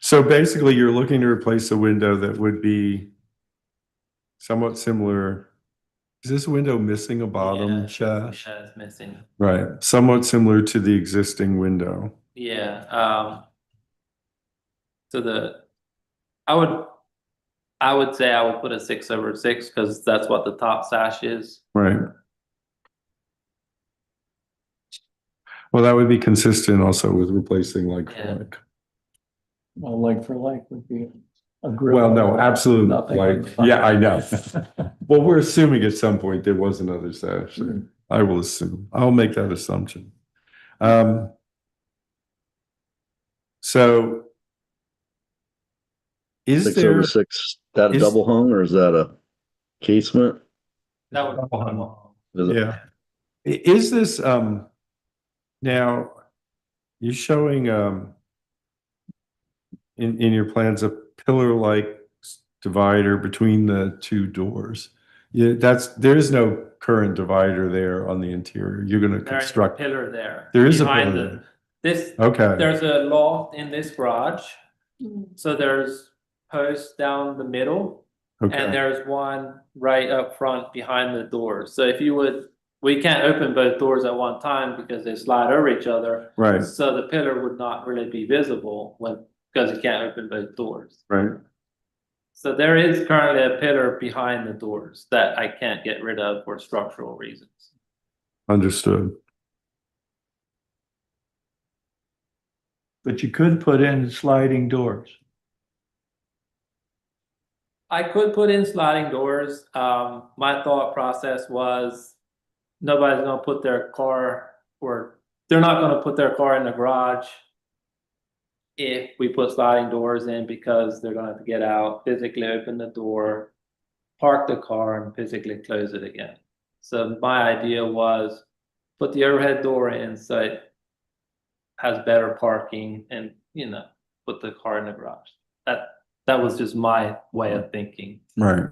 So basically, you're looking to replace a window that would be somewhat similar. Is this window missing a bottom Yeah, sash? yeah, it's missing. Right, somewhat similar to the existing window. Yeah, so I would say I would put a 6/6 because that's what the top sash is. Right. Well, that would be consistent also with replacing like for Yeah. like. Well, like for like would be a grill. Well, no, absolutely, Nothing on like, the front. yeah, I know. Well, we're assuming at some point there was another sash. there. I will assume. I'll make that assumption. So is Six there, over six, that a is- double hung or is that a casement? That would. Is it- yeah. Is this, now you're showing, in your plans, a pillar-like divider between the two doors. Yeah, there is no current divider there on the interior. You're gonna There is a construct, pillar there. There is a behind pillar the- This, okay, there's a loft in this garage, Mm. so there's posts down the middle. And okay, there's one right up front behind the door. So if you would, we can't open both doors at one time because they slide over each other. right, So the pillar would not really be visible because you can't open both doors. right. So there is currently a pillar behind the doors that I can't get rid of for structural reasons. Understood. But you could put in sliding doors. I could put in sliding doors. My thought process was nobody's gonna put their car, or they're not gonna put their car in the garage if we put sliding doors in, because they're gonna have to get out, physically open the door, park the car and physically close it again. So my idea was put the overhead door in so it has better parking and, put the car in the garage. That was just my way of thinking. Right.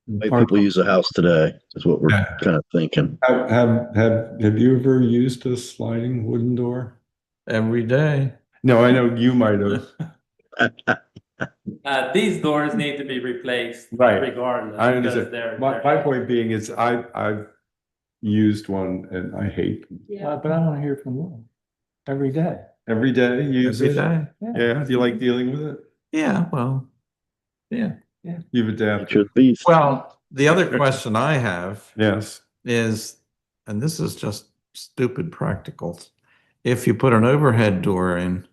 Way people use a house today is what we're Yeah. kind of thinking. Have you ever used a sliding wooden door? Every day. No, I know you might have. These doors need to be replaced Right. regardless. I because understand. they're- My point being is I've used one and I hate them. Yeah. But I want to hear from you every day. Every day you use Every it? day. Yeah, do you like dealing with it? Yeah, well, yeah. You've It adapted. should be. Well, the other question I have Yes, is, and this is just stupid practical. If you put an overhead door in,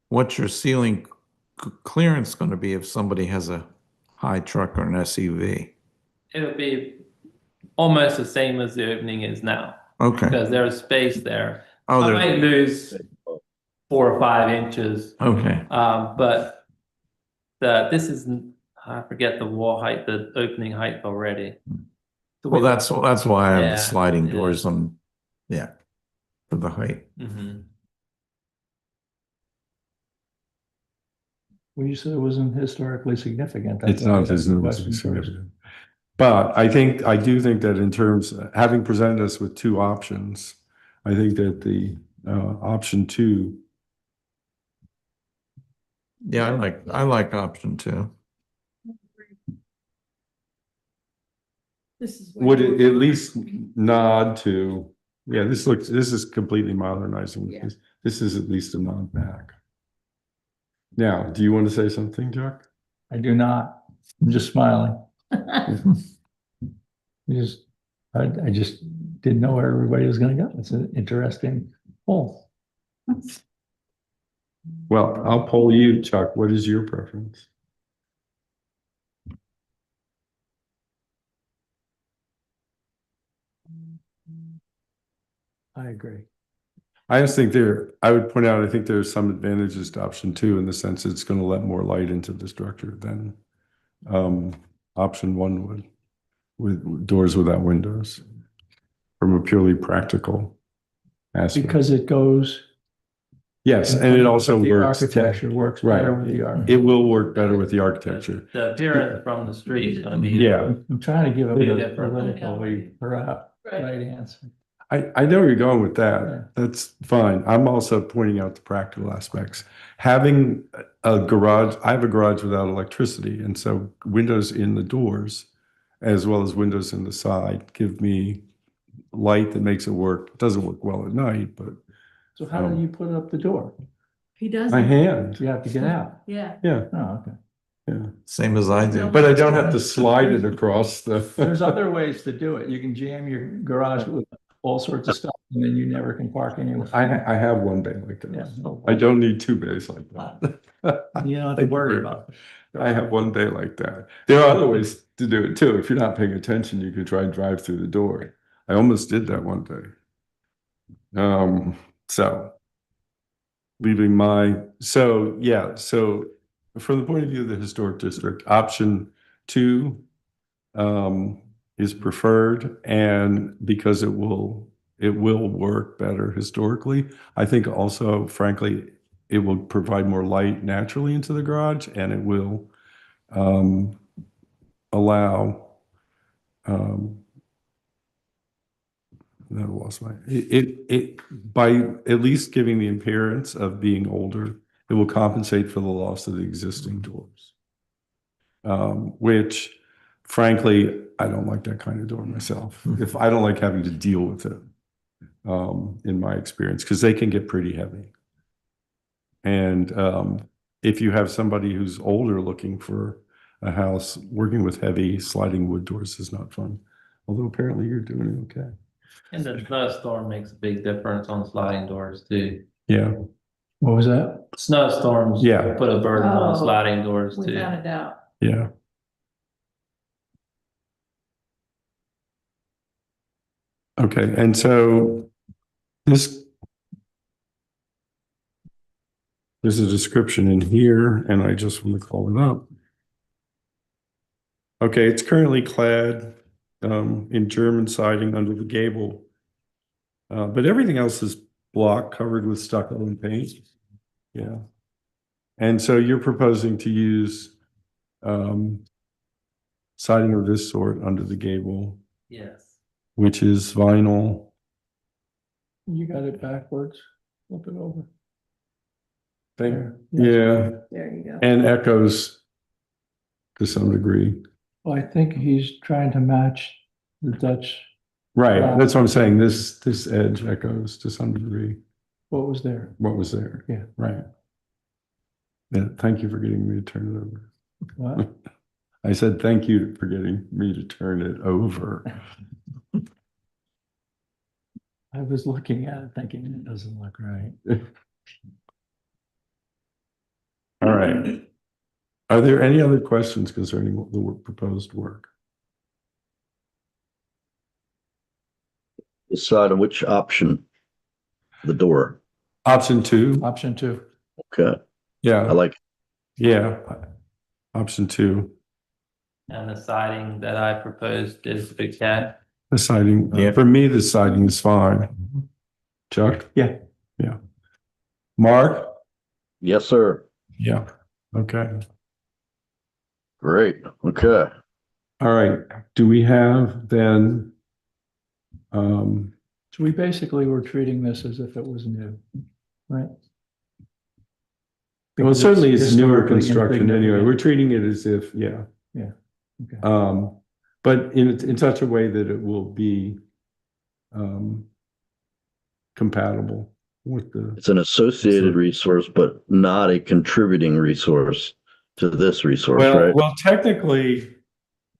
what's your ceiling clearance going to be if somebody has a high truck or an SUV? It'll be almost the same as the opening is now, Okay. because there's space there. Oh, I might there, lose 4 or 5 inches, okay. but this is, I forget the wall height, the opening height already. So Well, we- that's why I have Yeah, the sliding yeah. doors on, yeah, for the height. Mhm. Well, you said it wasn't historically significant. it's not as new as Question for us. But I do think that in terms, having presented us with two options, I think that the option 2, Yeah, I like option 2. This is. would it at least nod to, yeah, this is completely modernizing. Yeah. This is at least a nod back. Now, do you want to say something, Chuck? I do not. I'm just smiling. I just didn't know where everybody was gonna go. It's an interesting poll. Well, I'll poll you, Chuck. What is your preference? I agree. I just think I would point out, I think there's some advantages to option 2 in the sense it's going to let more light into the structure than option 1 would, with doors without windows, from a purely practical aspect. Because it goes. Yes, and it also the works. Architecture works Right. better with the art. It will work better with the architecture. The appearance from the street is gonna be. Yeah. I'm trying to give it Big a difference. politically Right. right answer. I know where you're going with Yeah. that. That's fine. I'm also pointing out the practical aspects. Having a garage, I have a garage without electricity, and so windows in the doors as well as windows in the side, give me light that makes it work. It doesn't work well at night, but So how do you put up the door? He does. my hand, You have to get out. Yeah. yeah, Oh, okay. yeah. Same as I do. But I don't have to slide it across the. There's other ways to do it. You can jam your garage with all sorts of stuff and then you never can park anywhere. I have one bay like Yeah. that. I don't need two bays like that. You don't have to worry about it. I have one bay like that. There are other ways to do it too. If you're not paying attention, you could try and drive through the door. I almost did that one day. So leaving so from the point of view of the historic district, option 2 is preferred, and because it will work better historically. I think also, frankly, it will provide more light naturally into the garage, and it will allow I lost my it by at least giving the appearance of being older, it will compensate for the loss of the existing doors. Which frankly, I don't like that kind of door myself. If I don't like having to deal with it, in my experience, because they can get pretty heavy. And if you have somebody who's older looking for a house, working with heavy sliding wood doors is not fun. Although apparently you're doing okay. And the snowstorm makes a big difference on sliding doors too. Yeah. What was that? Snowstorms. Yeah. Put a burden on Oh, sliding doors too. Without a doubt. Yeah. Okay, and so there's a description in here, and I just want to call it up. Okay, it's currently clad in German siding under the gable, but everything else is block covered with stucco and paint. Yeah, and so you're proposing to use siding of this sort under the gable, Yes. which is vinyl. You got it backwards. Flip it over. Thing. There. Yeah, There you go. and echoes to some degree. Well, I think he's trying to match the Dutch, Right, Yeah. that's what I'm saying. This edge echoes to some degree what was there? what was there. Yeah. Right. Yeah, thank you for getting me to turn it over. What? I said, thank you for getting me to turn it over. I was looking at it thinking it doesn't look right. All right. Are there any other questions concerning the proposed work? Decide on which option, the door. Option 2? Option 2. Okay, I Yeah, like, yeah. Option 2, And the siding that I proposed is Big Cat. the siding, Yeah. for me, the siding is fine. Chuck? Yeah. Yeah. Mark? yes, sir. Yeah. Okay. Great. Okay. All right. Do we have then, So we basically were treating this as if it was new, right? well, Because certainly it's newer historically construction anyway. insignificant. We're treating it as if, yeah. Yeah. Okay. But in such a way that it will be compatible with the, It's an associated resource, but not a contributing resource to this resource, right? well, technically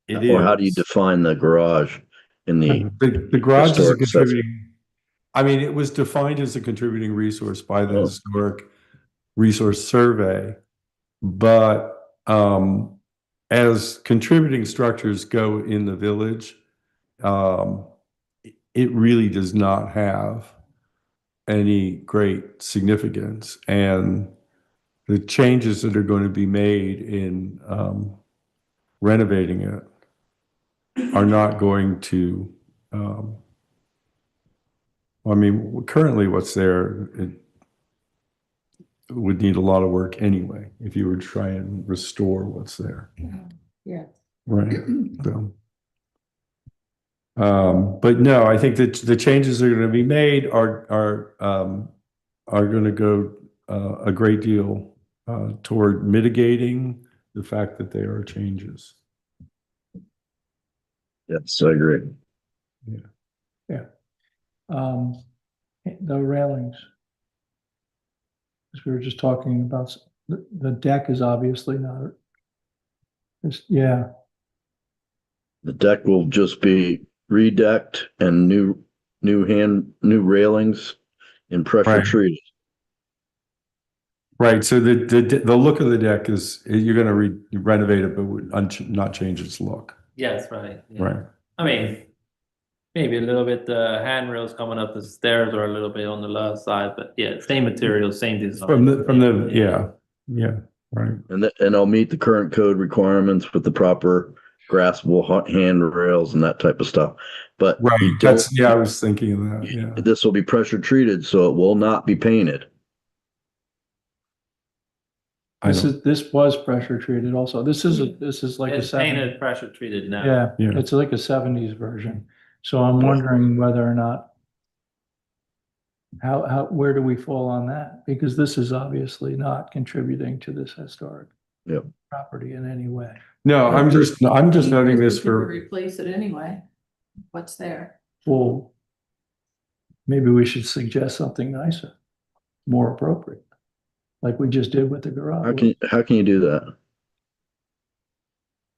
it is. Or how do you define the garage in the, The garage is a historic assessment? contributing, I mean, it was defined as a contributing resource by the Historic Resource Survey. But as contributing structures go in the village, it really does not have any great significance. And the changes that are going to be made in renovating it are not going to, I mean, currently what's there, it would need a lot of work anyway, if you were to try and restore what's there. Yeah. Right. So, but no, I think that the changes that are going to be made are going to go a great deal toward mitigating the fact that there are changes. Yes, I agree. The railings. As we were just talking about, the deck is obviously not. Yeah, The deck will just be redecked and new railings and pressure Right. treated. Right, so the look of the deck is, you're gonna renovate it, but would not change its look, Yes, right. yeah. right? I mean, maybe a little bit, the handrails coming up the stairs are a little bit on the left side, but yeah, same material, same design. From the, yeah, right. And they'll meet the current code requirements with the proper graspable handrails and that type of stuff. But Right, you don't, that's, yeah, I was thinking of that, yeah. this will be pressure treated, so it will not be painted. I don't, this was pressure treated also. This is like a It's painted, pressure treated now. Yeah, Yeah. it's like a 70s version. So I'm wondering whether or not where do we fall on that? Because this is obviously not contributing to this historic Yep. property in any way. no, I'm just noting this We could for, replace it anyway. What's there? Well, maybe we should suggest something nicer, more appropriate, like we just did with the garage. How can you do that?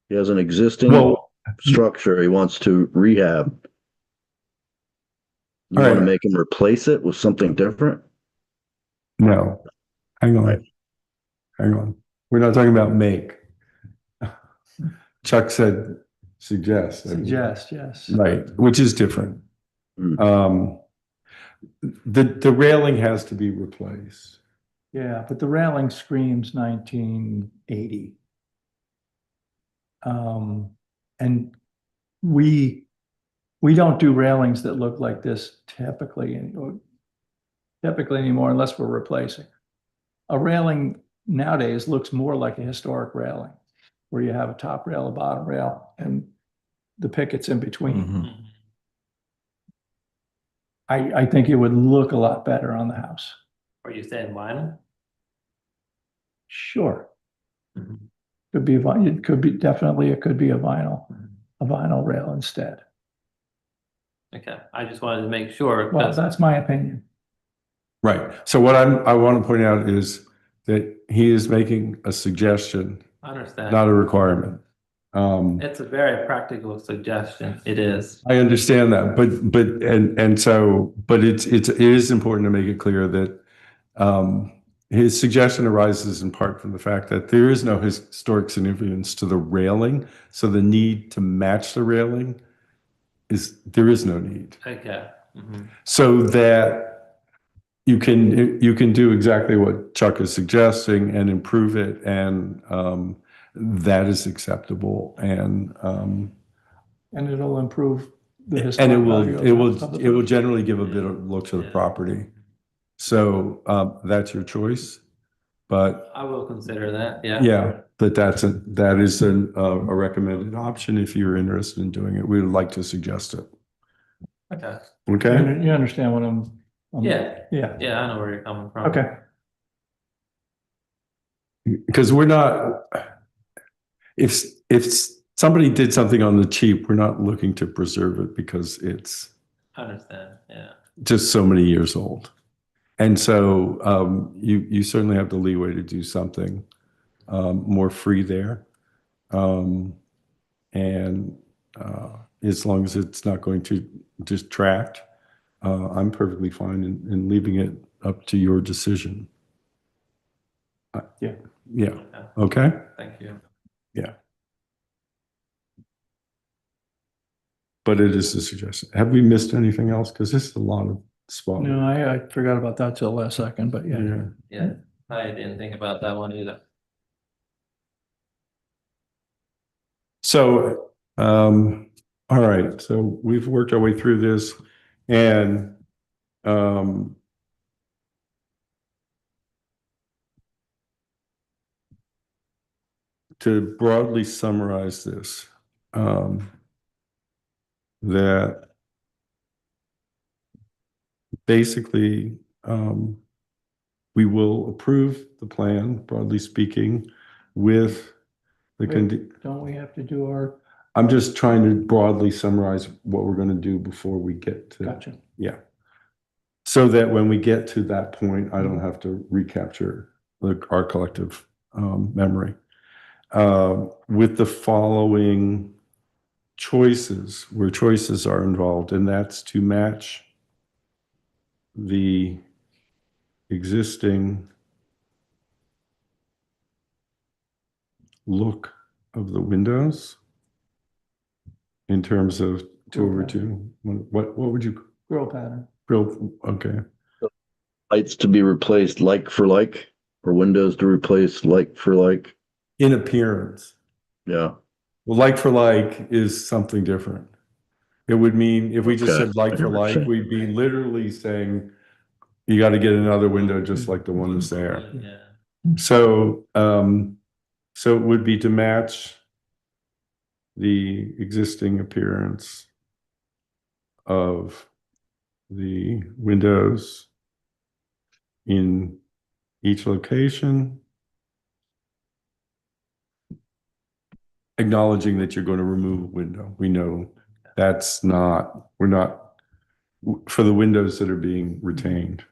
He has an existing well, structure he wants to rehab. You All want to right. make him replace it with something different? no, hang on. Right. Hang on, we're not talking about make. Chuck said suggest. Suggest, yes. Right, which is different. Mm. The railing has to be replaced. Yeah, but the railing screams 1980. And we don't do railings that look like this typically anymore unless we're replacing. A railing nowadays looks more like a historic railing, where you have a top rail, a bottom rail, and the pickets in between. Mhm. Mhm. I think it would look a lot better on the house. Are you saying vinyl? Sure. Mhm. Could be, it could be, definitely, it could be a vinyl rail instead. Okay, I just wanted to make sure. Well, 'cause- that's my opinion. Right, so what I want to point out is that he is making a suggestion, I understand. not a requirement. It's a very practical suggestion. It is. I understand that, but it is important to make it clear that his suggestion arises in part from the fact that there is no historic significance to the railing, so the need to match the railing there is no need. Okay. Mhm. So that you can do exactly what Chuck is suggesting and improve it, and that is acceptable, and it'll improve the and historic value of the it will generally give a bit of look to the Yeah. property. So that's your choice, but I will consider that. Yeah. yeah, but that is a recommended option if you're interested in doing it. We would like to suggest it. Okay. Okay. You understand what I'm. Yeah. Yeah, Yeah, I know where you're coming from. okay. Because we're not, if somebody did something on the cheap, we're not looking to preserve it because it's I understand. Yeah. just so many years old. And so you certainly have the leeway to do something more free there. And as long as it's not going to distract, I'm perfectly fine in leaving it up to your decision. Yeah. Yeah, Okay. okay? Thank you. But it is a suggestion. Have we missed anything else? Because this is a lot of spot. No, I forgot about that till last second, but yeah. Yeah. Yeah. I didn't think about that one either. So, all right, so we've worked our way through this, and to broadly summarize this, that basically we will approve the plan, broadly speaking, with the Wait. Don't we have to do our I'm just trying to broadly summarize what we're going to do before we get to. Gotcha. Yeah. So that when we get to that point, I don't have to recapture our collective memory. With the following choices, where choices are involved, and that's to match the existing look of the windows in terms of 2/2. What would you Grill pattern. grill? Okay. Lights to be replaced like for like, or windows to replace like for like. In appearance. Yeah. Well, like for like is something different. It would mean if we just Okay. said like for like, we'd be literally saying you got to get another window just like the one that's there. Yeah. So, so it would be to match the existing appearance of the windows in each location, acknowledging that you're going to remove a window. We know that's not, we're not, for the windows that are being retained.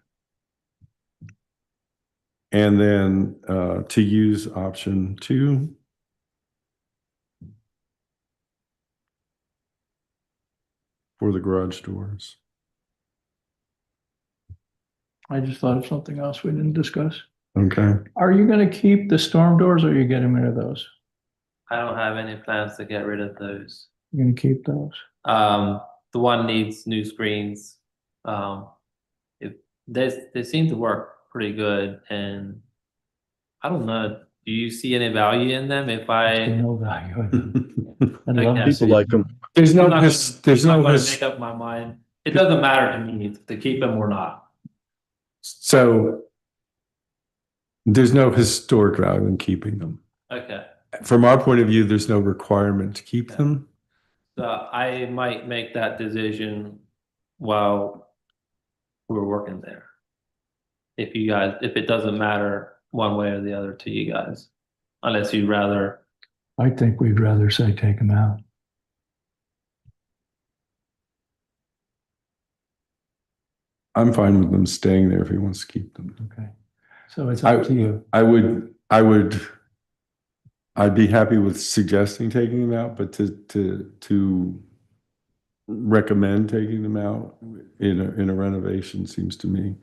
And then to use option 2. For the garage doors. I just thought of something else we didn't discuss. Okay. Are you gonna keep the storm doors or are you getting rid of those? I don't have any plans to get rid of those. You're gonna keep those? The one needs new screens. If they seem to work pretty good, and I don't know. Do you see any value in them? If There's I no value in them. I'd love to Okay. see People like them. There's I'm no, not gonna- there's I'm not no, gonna make up my mind. It doesn't matter to me to keep them or not. so there's no historic value in keeping them. Okay. From our point of view, there's no requirement to keep them. So I might make that decision while we're working there. If it doesn't matter one way or the other to you guys, unless you'd rather. I think we'd rather say take them out. I'm fine with them staying there if he wants to keep them. Okay. So it's up to you. I'd be happy with suggesting taking them out, but to recommend taking them out in a renovation seems to me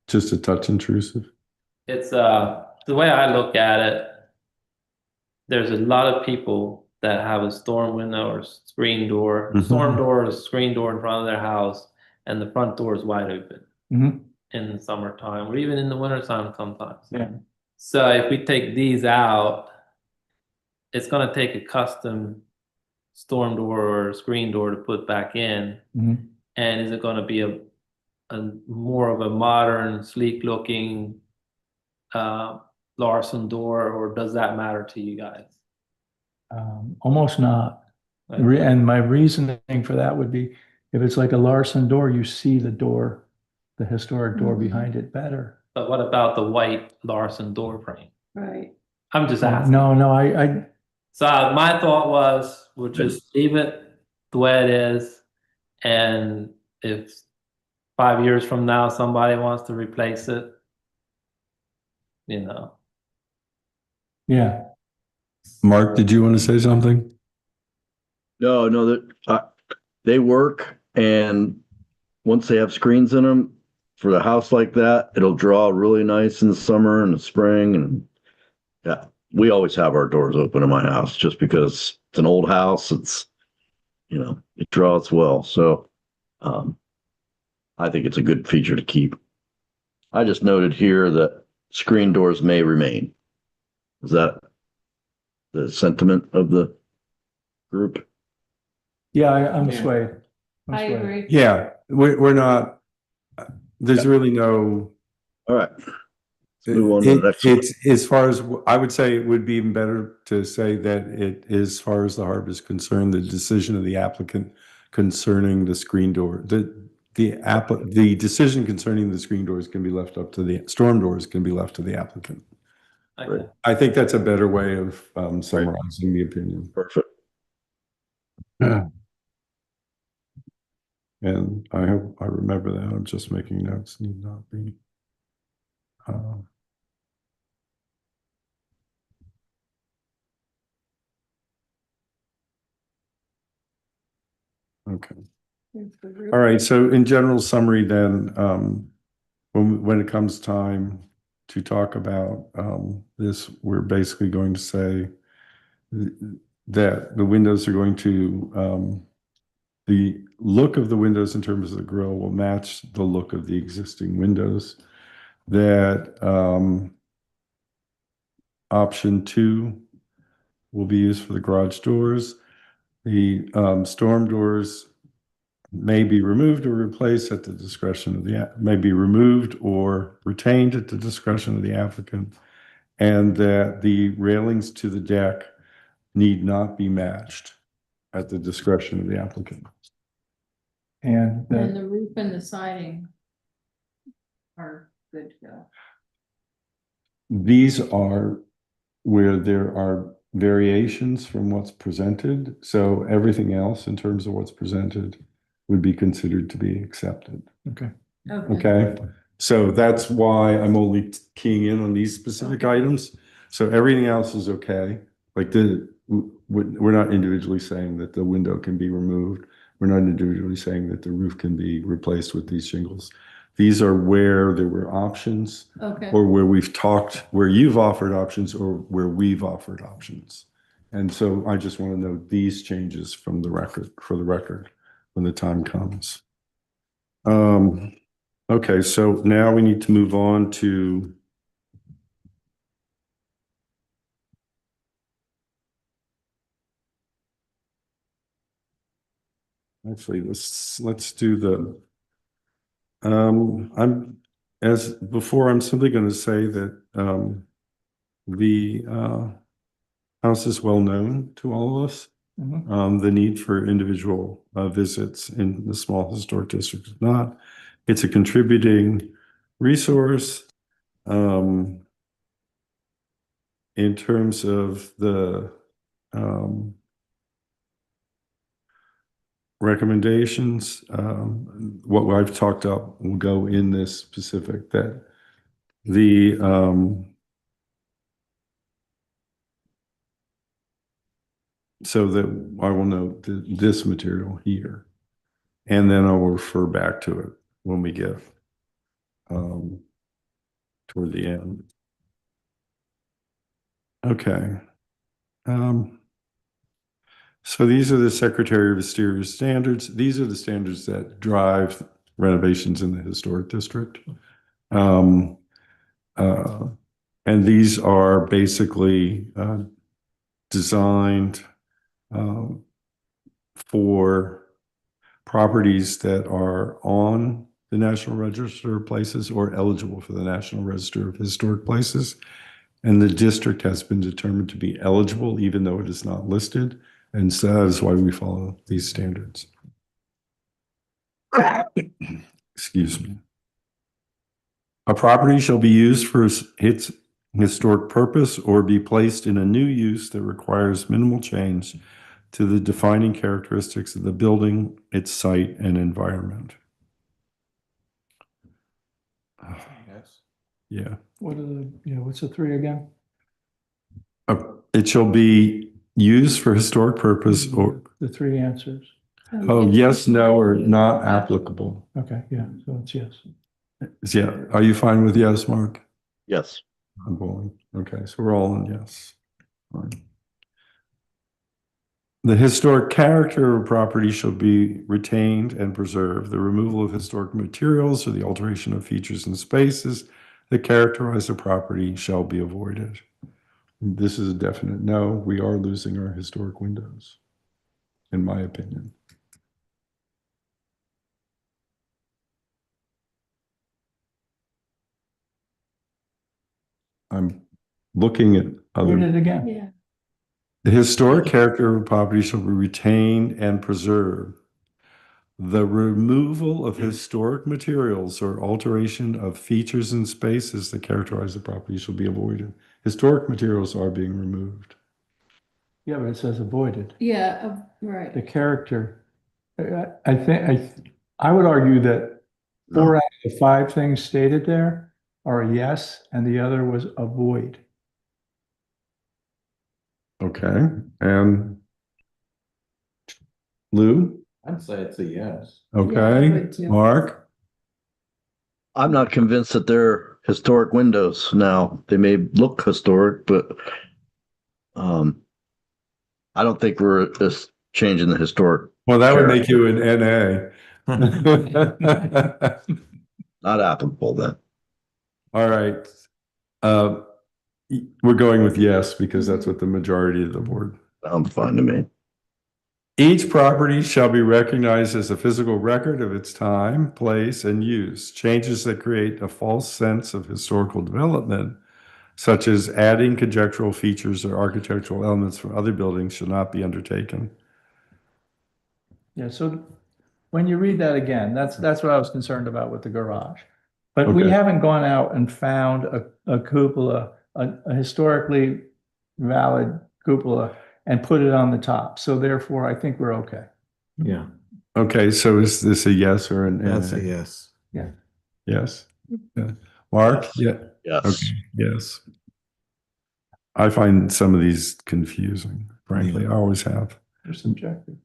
just a touch intrusive. It's the way I look at it, there's a lot of people that have a storm window or screen door, Mhm. storm door or screen door in front of their house, and the front door is wide open Mhm. in the summertime or even in the wintertime sometimes. Yeah. So if we take these out, it's gonna take a custom storm door or screen door to put back in. Mhm. And is it gonna be a more of a modern, sleek looking Larson door, or does that matter to you guys? Almost not. And my reasoning for that would be, if it's like a Larson door, you see the door, the historic door Mhm. behind it better. But what about the white Larson door frame? Right. I'm just asking. No, I, So my thought was, we'll just leave it the way it is. And if 5 years from now, somebody wants to replace it, you know. yeah, Mark, did you want to say something? No, that they work, and once they have screens in them for the house like that, it'll draw really nice in the summer and the spring. And yeah, we always have our doors open in my house just because it's an old house. It's, it draws well. So, I think it's a good feature to keep. I just noted here that screen doors may remain. Is that the sentiment of the group? yeah, I'm swayed. I'm I swayed. agree. Yeah, we're not, there's really no. All right. Let's move on to the next one. It's as far as, I would say it would be even better to say that it is, as far as the HARB is concerned, the decision of the applicant concerning the screen door, the decision concerning the screen doors can be left up to the storm doors can be left to the applicant. Okay. I think that's a better way of summarizing the opinion. Perfect. And I hope I remember that. I'm just making notes, need not be. Uh, Okay. All right, so in general summary then, when it comes time to talk about this, we're basically going to say that the windows are going to, the look of the windows in terms of the grill will match the look of the existing windows. That option 2 will be used for the garage doors. The storm doors may be removed or replaced at the discretion of may be removed or retained at the discretion of the applicant, and that the railings to the deck need not be matched at the discretion of the applicant. And And the roof and the siding are good to go. These are where there are variations from what's presented. So everything else in terms of what's presented would be considered to be accepted. okay, Okay, so that's why I'm only keying in on these specific items. So everything else is okay. Like we're not individually saying that the window can be removed. We're not individually saying that the roof can be replaced with these shingles. These are where there were options, Okay, or where we've talked, where you've offered options, or where we've offered options. And so I just want to note these changes from the record, for the record, when the time comes. Okay, so now we need to move on to actually let's do the as before, I'm simply going to say that the house is well known to all of us. mhm. The need for individual visits in the small historic district is not. It's a contributing resource. In terms of the recommendations, what I've talked up will go in this specific, that the so that I will note this material here, and then I will refer back to it when we get toward the end. Okay. So these are the Secretary of Exterior standards. These are the standards that drive renovations in the historic district. And these are basically designed for properties that are on the National Register of Places or eligible for the National Register of Historic Places. And the district has been determined to be eligible, even though it is not listed. And so that is why we follow these standards. Excuse me. A property shall be used for its historic purpose or be placed in a new use that requires minimal change to the defining characteristics of the building, its site, and environment. Yes. Yeah. What's the 3 again? It shall be used for historic purpose or, The 3 answers. oh, yes, no, or not applicable. Okay, yeah, so it's yes. Yeah. Are you fine with yes, Mark? Yes. I'm bowling. Okay, so we're all in yes. All right. The historic character of a property shall be retained and preserved. The removal of historic materials or the alteration of features and spaces that characterize a property shall be avoided. This is a definite no. We are losing our historic windows, in my opinion. I'm looking at Read other. it again. yeah. The historic character of a property shall be retained and preserved. The removal of historic materials or alteration of features and spaces that characterize the property shall be avoided. Historic materials are being removed. Yeah, but it says avoided. Yeah, right. The character, I think, I would argue that 4 out of the 5 things stated there are a yes, and the other was avoid. Okay, and Lou? I'd say it's a yes. Yeah, I Okay, would too. Mark? I'm not convinced that they're historic windows now. They may look historic, but I don't think we're just changing the historic. Well, that would make you an NA. Not applicable then. All right. Uh, we're going with yes, because that's what the majority of the board. Sounds fine to me. Each property shall be recognized as a physical record of its time, place, and use. Changes that create a false sense of historical development, such as adding conjectural features or architectural elements from other buildings, should not be undertaken. Yeah, so when you read that again, that's what I was concerned about with the garage. But we Okay. haven't gone out and found a cupola, a historically valid cupola, and put it on the top. So therefore, I think we're okay. Yeah, Okay, so is this a yes or an that's a NA? yes. Yes. Yeah. Mark? Yeah. Yes. Okay, yes. I find some of these confusing, frankly. I always have. They're subjective.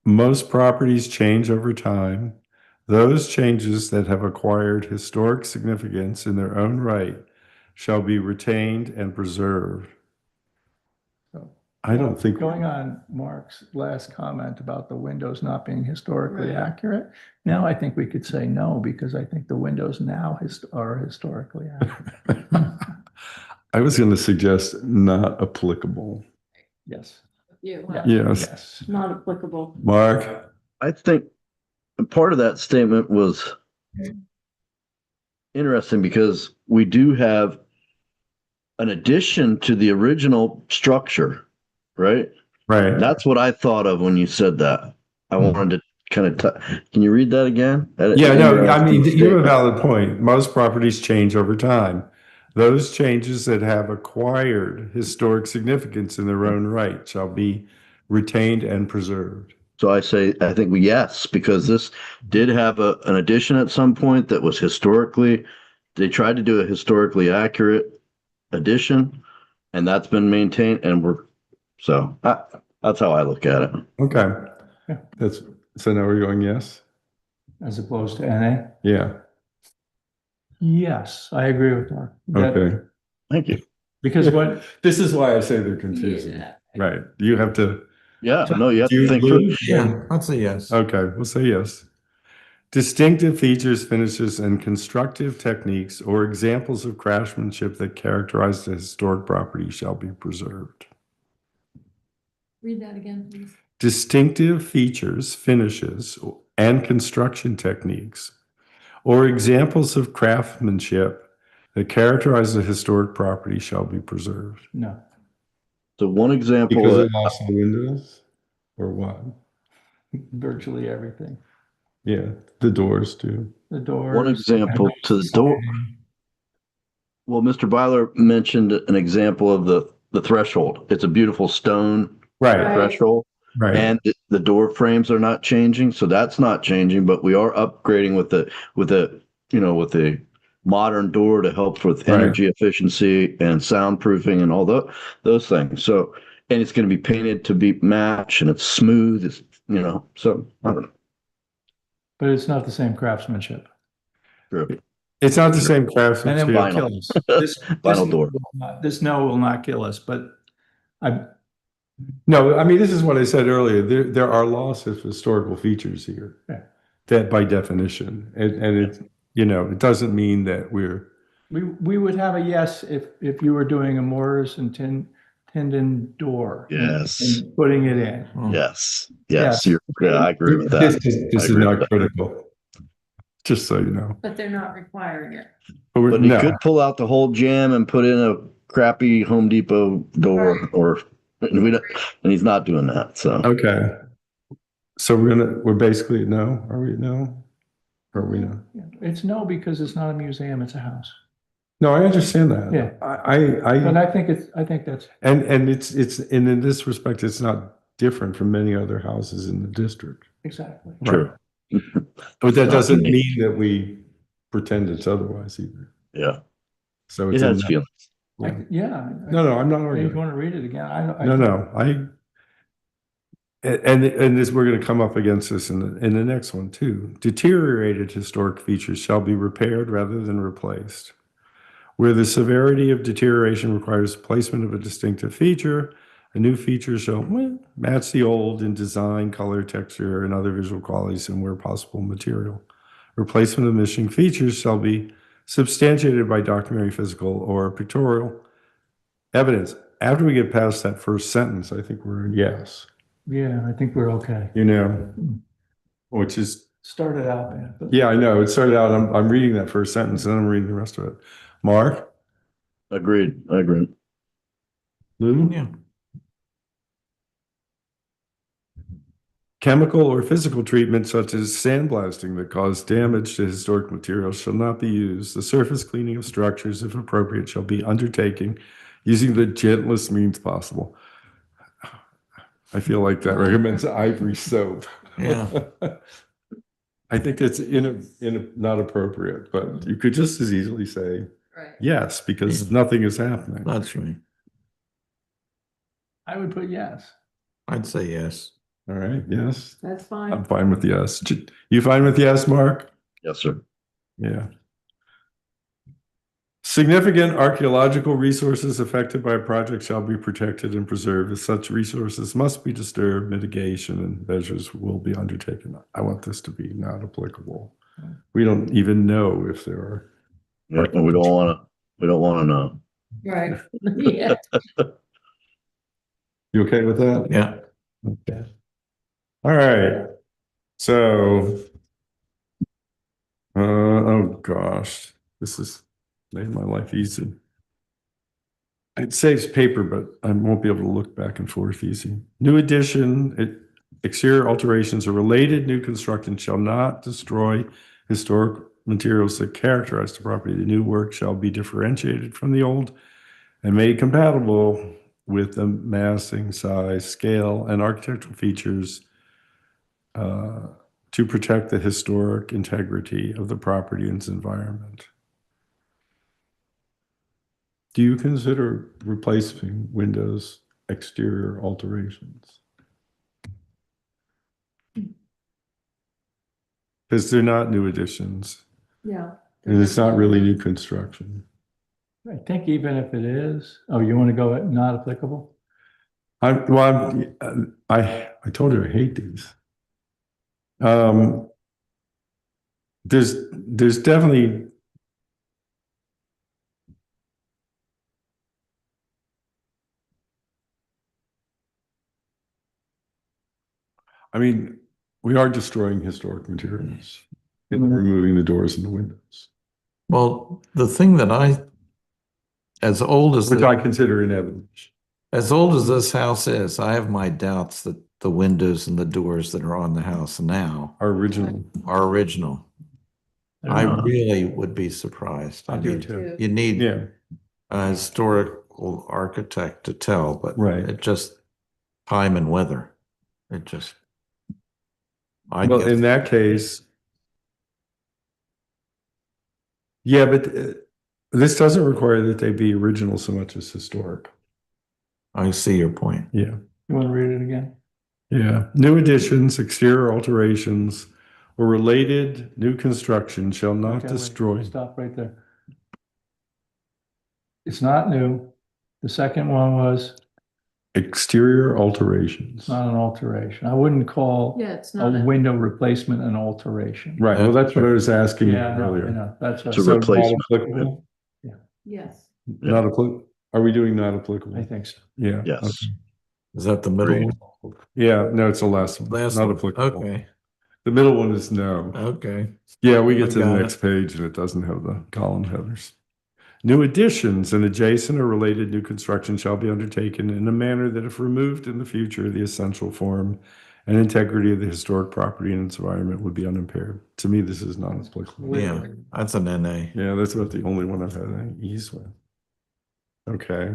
Most properties change over time. Those changes that have acquired historic significance in their own right shall be retained and preserved. So, I don't think. Going on Mark's last comment about the windows not being historically Right. accurate, now I think we could say no, because I think the windows now are historically accurate. I was going to suggest not applicable. Yes. You, Yeah. Yes. Yes. not applicable. Mark? I think part of that statement was interesting because we do have an addition to the original structure, right? Right. That's what I thought of when you said that. I wanted to kind of, can you read that again? Yeah, no, I mean, you have a Statement. valid point. Most properties change over time. Those changes that have acquired historic significance in their own right shall be retained and preserved. So I say, I think yes, because this did have an addition at some point that was historically, they tried to do a historically accurate addition, and that's been maintained, and that's how I look at it. Okay. Yeah. So now we're going yes? As opposed to NA? Yeah, Yes, I agree with Mark. okay. Thank you. Because what, This is why I say they're confusing. Yeah. Right. You have to. Yeah, no, you have Do to you think through. Lou? Yeah, that's a yes. Okay, we'll say yes. Distinctive features, finishes, and constructive techniques or examples of craftsmanship that characterize the historic property shall be preserved. Read that again, please. Distinctive features, finishes, and construction techniques or examples of craftsmanship that characterize the historic property shall be preserved. no, So one example, Because it lost the windows or what? virtually everything. Yeah, the doors too. The doors. one example to the door. Well, Mr. Byler mentioned an example of the threshold. It's a beautiful stone Right, threshold, right. and the door frames are not changing, so that's not changing. But we are upgrading with the modern door to help with Right. energy efficiency and soundproofing and all those things. So, and it's going to be painted to be match, and it's smooth. It's so I don't know. But it's not the same craftsmanship. True. It's not the same And it craftsmanship. will Vinyl. kill us. This Vinyl door. This no will not kill us, but No, I mean, this is what I said earlier. There are loss of historical features here. Yeah. That by definition, and it doesn't mean that we would have a yes if you were doing a mortise and Tinden door. Yes. And putting it in. Yes. Yes. I agree with that. This is agree not with that. critical. Just so you know. But they're not requiring it. But he No. could pull out the whole jam and put in a crappy Home Depot door, and he's not doing that. So Okay. So we're basically no. Are we no? Or are we no? It's no, because it's not a museum, it's a house. No, I understand that. Yeah. I But I think that's, and and in this respect, it's not different from many other houses in the district. exactly. True. But that Not doesn't unique. mean that we pretend it's otherwise either. Yeah, So it it's in has that- feelings. yeah. Yeah. No, I'm not If you arguing. want to read it again, No, and this, we're going to come up against this in the next one too. Deteriorated historic features shall be repaired rather than replaced. Where the severity of deterioration requires placement of a distinctive feature, a new feature shall match the old in design, color, texture, and other visual qualities, and where possible, material. Replacement of missing features shall be substantiated by documentary, physical, or pictorial evidence. After we get past that first sentence, I think we're in yes, Yeah, I think we're okay. which is, Started out bad, but yeah, I know. It started out, I'm reading that first sentence, and then I'm reading the rest of it. Mark? Agreed, I agree. Lou? Yeah. Chemical or physical treatment such as sandblasting that cause damage to historic materials shall not be used. The surface cleaning of structures, if appropriate, shall be undertaken using the gentlest means possible. I feel like that recommends ivory soap. Yeah. I think it's not appropriate, but you could just as easily say Right. yes, because nothing is happening. That's right. I would put yes. I'd say yes. All right, yes, That's I'm fine. fine with yes. You fine with yes, Mark? Yes, sir. Yeah. Significant archaeological resources affected by a project shall be protected and preserved. As such resources must be disturbed, mitigation and measures will be undertaken. I want this to be not applicable. We don't even know if there are. Yeah, and we don't want to know. Right. Yeah. You okay with that? Yeah. Okay. All right. So, oh gosh, this is made my life easy. It saves paper, but I won't be able to look back and forth easy. New addition, exterior alterations or related new construction shall not destroy historic materials that characterize the property. The new work shall be differentiated from the old and made compatible with the massing, size, scale, and architectural features to protect the historic integrity of the property and its environment. Do you consider replacing windows exterior alterations? Because they're not new additions, Yeah. and it's not really new construction. I think even if it is, oh, you want to go at not applicable? I told her I hate these. There's definitely. I mean, we are destroying historic materials and removing the doors and the windows, Well, the thing that as old as which the- I consider inevitable. as old as this house is, I have my doubts that the windows and the doors that are on the house now Our original. are original. I Uh, really would be surprised. I do too. You need Yeah, a historical architect to tell, but Right. it just time and weather. It just. I well, in guess, that case. Yeah, but this doesn't require that they be original so much as historic. I see your point. Yeah. You want to read it again? Yeah, new additions, exterior alterations, or related new construction shall not Okay, wait, destroy. Stop right there. It's not new. The second one was Exterior alterations. not an alteration. I wouldn't call Yeah, it's a not. window replacement an alteration. Right, well, that's what I was asking you Yeah, I know, earlier. that's It's a what So not replacement. applicable? Yes. Not applicable? Are we doing not applicable? I think so. Yeah. Yes. okay. Is that the middle Agreed. one? Yeah, no, it's the last one. Last Not one. applicable. Okay, The middle one is no. okay. Yeah, we get I to the got next page and it doesn't have the column headers. New additions and adjacent or related new construction shall be undertaken in a manner that if removed in the future, the essential form and integrity of the historic property and its environment would be unimpaired. To me, this is not applicable. Yeah, that's an NA. Yeah, that's about the only one I've had any ease with. Okay,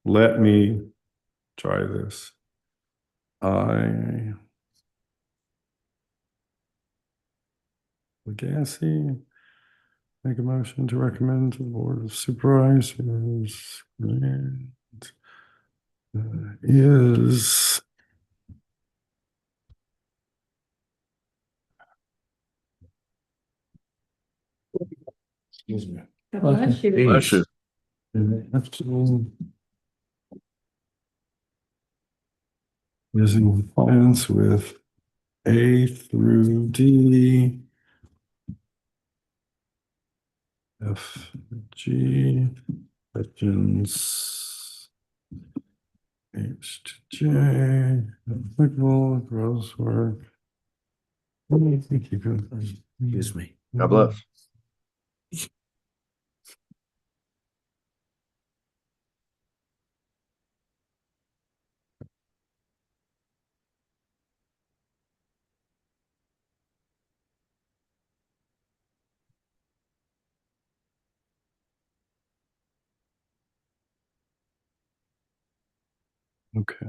let me try this. Legacy, make a motion to recommend to the Board of Supervisors. Grant, is excuse me. God bless you. Bless you. Is in compliance with A through D. F, G, sections H to J, applicable, gross work. Excuse me. God bless. Okay.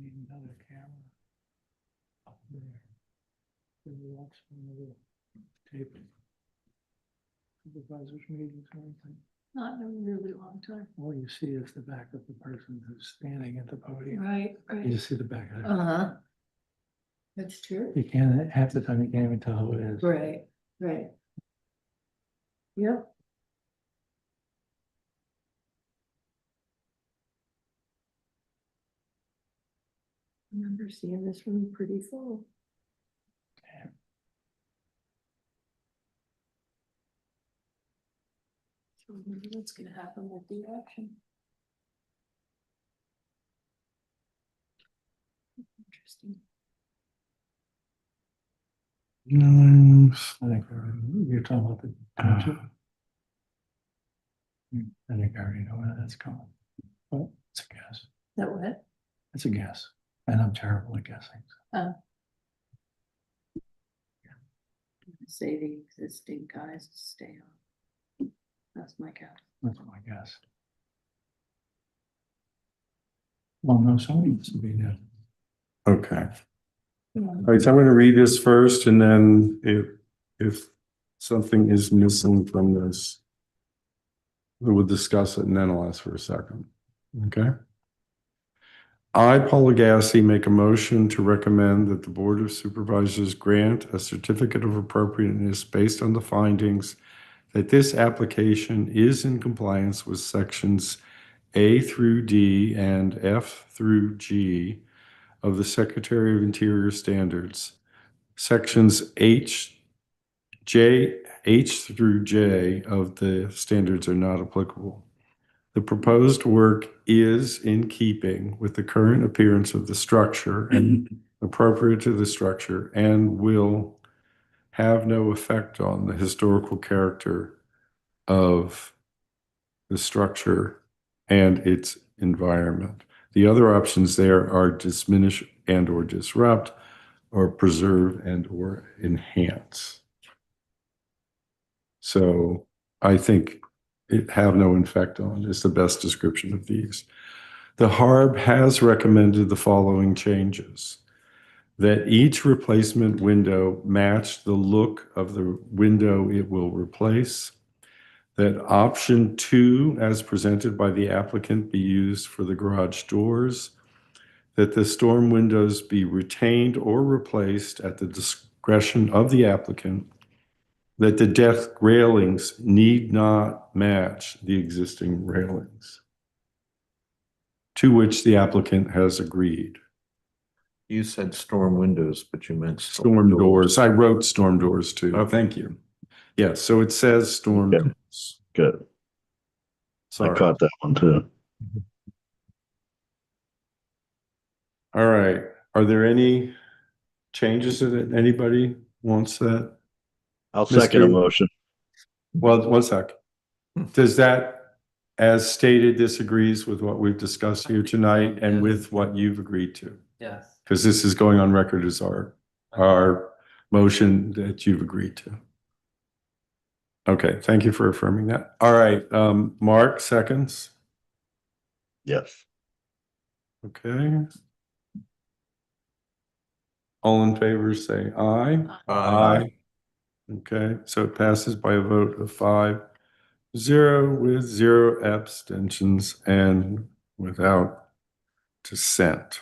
Need another camera. Up there. Can you watch some of the tape? Supervisors meetings or anything? Not in a really long time. All you see is the back of the person who's standing at the podium. Right, You right. just see the back of it. Uh-huh. That's true. You can't, half the time you can't even tell who it is. Right, right. Yep. I remember seeing this room pretty full. So maybe what's gonna happen with the action? Interesting. Nice. I think you're talking about the township. I think I already know where that's going. But it's a guess. That what? It's a guess. And I'm terrible at guessing. Say the existing guys stay on. That's my guess. That's my guess. Well, no, somebody needs to be there. Okay. All right, so I'm going to read this first, and then if something is missing from this, we'll discuss it, and then I'll ask for a second. Okay. I, Paul Legacy, make a motion to recommend that the Board of Supervisors grant a certificate of appropriateness based on the findings that this application is in compliance with sections A through D and F through G of the Secretary of Interior Standards. Sections H through J of the standards are not applicable. The proposed work is in keeping with the current appearance of the structure and appropriate to the structure, and will have no effect on the historical character of the structure and its environment. The other options there are diminish and or disrupt, or preserve and or enhance. So I think it have no effect on is the best description of these. The HARB has recommended the following changes: that each replacement window match the look of the window it will replace, that option 2, as presented by the applicant, be used for the garage doors, that the storm windows be retained or replaced at the discretion of the applicant, that the deck railings need not match the existing railings, to which the applicant has agreed. You said storm windows, but you meant Storm doors. I wrote storm doors too. Okay. Thank you. Yes, so it says storm Okay. doors. Good. I Sorry. caught that one too. All right. Are there any changes that anybody wants that? I'll second a Mr. motion. Well, one sec. Does that, as stated, disagrees with what we've discussed here tonight and with what you've agreed to? Yes. Because this is going on record as our motion that you've agreed to. Okay, thank you for affirming that. All right, Mark, seconds. Yes. Okay. All in favor, say aye. Aye. Okay, so it passes by a vote of 5-0 with 0 abstentions and without dissent.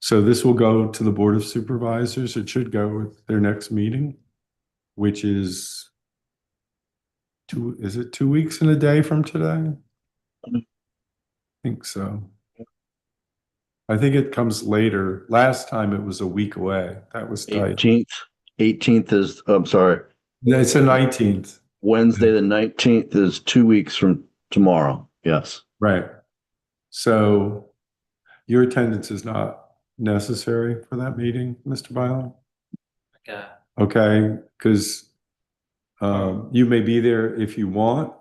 So this will go to the Board of Supervisors. It should go with their next meeting, which is is it 2 weeks and a day from today? I think so. I think it comes later. Last time it was a week away. That was tight. 18th is, I'm sorry, It's the 19th. Wednesday, the 19th is 2 weeks from tomorrow. Yes. Right. So your attendance is not necessary for that meeting, Mr. Byron? Okay. Okay, because you may be there if you want.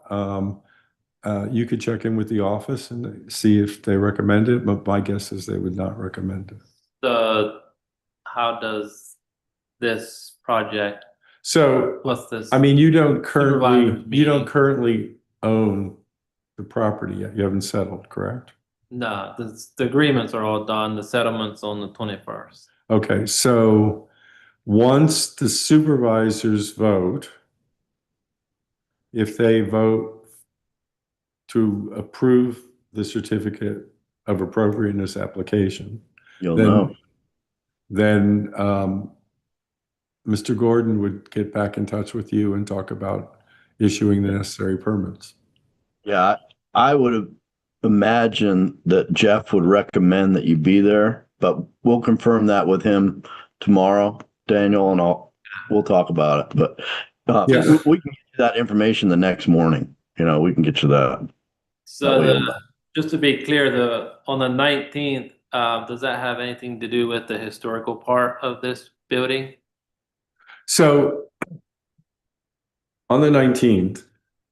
You could check in with the office and see if they recommend it, but my guess is they would not recommend it. How does this project, So, what's this? I mean, you don't Supervisor currently own the property yet. You haven't settled, correct? No, the agreements are all done, the settlement's on the 21st. Okay, so once the supervisors vote, if they vote to approve the certificate of appropriateness application, You'll then, know. then Mr. Gordon would get back in touch with you and talk about issuing the necessary permits. Yeah, I would have imagined that Jeff would recommend that you be there, but we'll confirm that with him tomorrow, Daniel, and we'll talk about it. But Yeah. we can get you that information the next morning. You know, we can get you that. So way just to be clear, on the 19th, does that have anything to do with the historical part of this building? So on the 19th,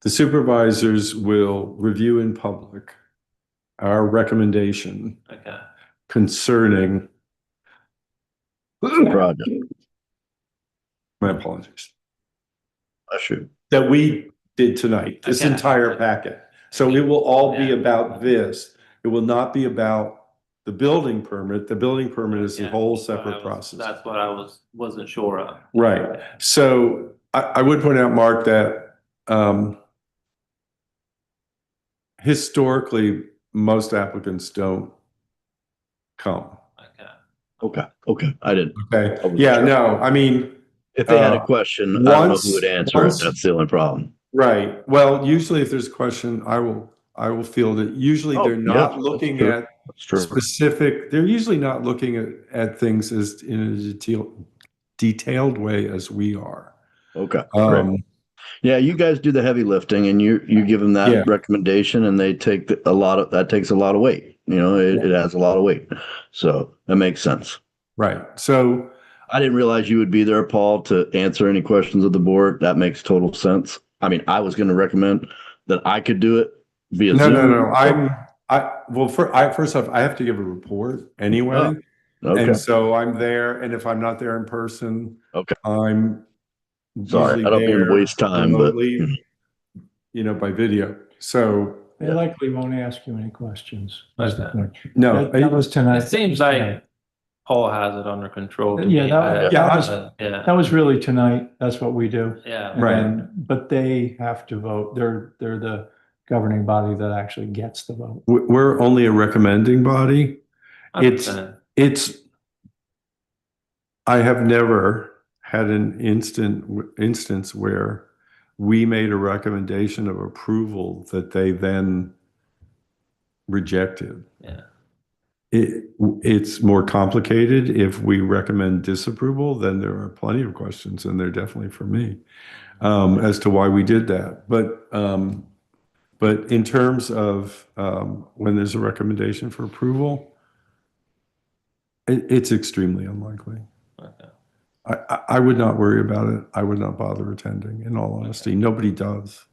the supervisors will review in public our recommendation Okay. concerning, Project. my apologies, I should. that we did tonight, this Okay. entire packet. So it will all be Yeah. about this. It will not be about the building permit. The building permit is a Yeah. whole So separate process. That's what I wasn't sure of. Right. So I would point out, Mark, that historically, most applicants don't come. Okay. I didn't. Okay. Yeah, no, I mean, If they had a question, I don't know once- who would answer it. once- That's the only problem. right. Well, usually if there's a question, I will field it. Usually Oh, they're yeah, not that's looking true. at That's true. specific, they're usually not looking at things as in a detailed way as we are. Okay. Great. Yeah, you guys do the heavy lifting and you give them that Yeah. recommendation and they take that takes a lot of weight. You know, it has a lot of weight. So that makes sense. Right. So, I didn't realize you would be there, Paul, to answer any questions of the board. That makes total sense. I mean, I was going to recommend that I could do it via no, Zoom. no. First off, I have to give a report anyway. Okay. And so I'm there, and if I'm not there in person, Okay. I'm Sorry, usually I don't mean to there waste time, but remotely. by video. So, They likely won't ask you any questions. is the Okay. point. no, That was tonight. It seems like Paul has it under control. to Yeah, me. that was- Yeah, That was really tonight. That's what we do. yeah. And Right. then- But they have to vote. They're the governing body that actually gets the vote. we're only a recommending body. It's, 100%. I have never had an instance where we made a recommendation of approval that they then rejected. Yeah. It's more complicated. If we recommend disapproval, then there are plenty of questions, and they're definitely for me, as to why we did that. But in terms of when there's a recommendation for approval, it's extremely unlikely. Okay. I would not worry about it. I would not bother attending, in all honesty. Nobody does.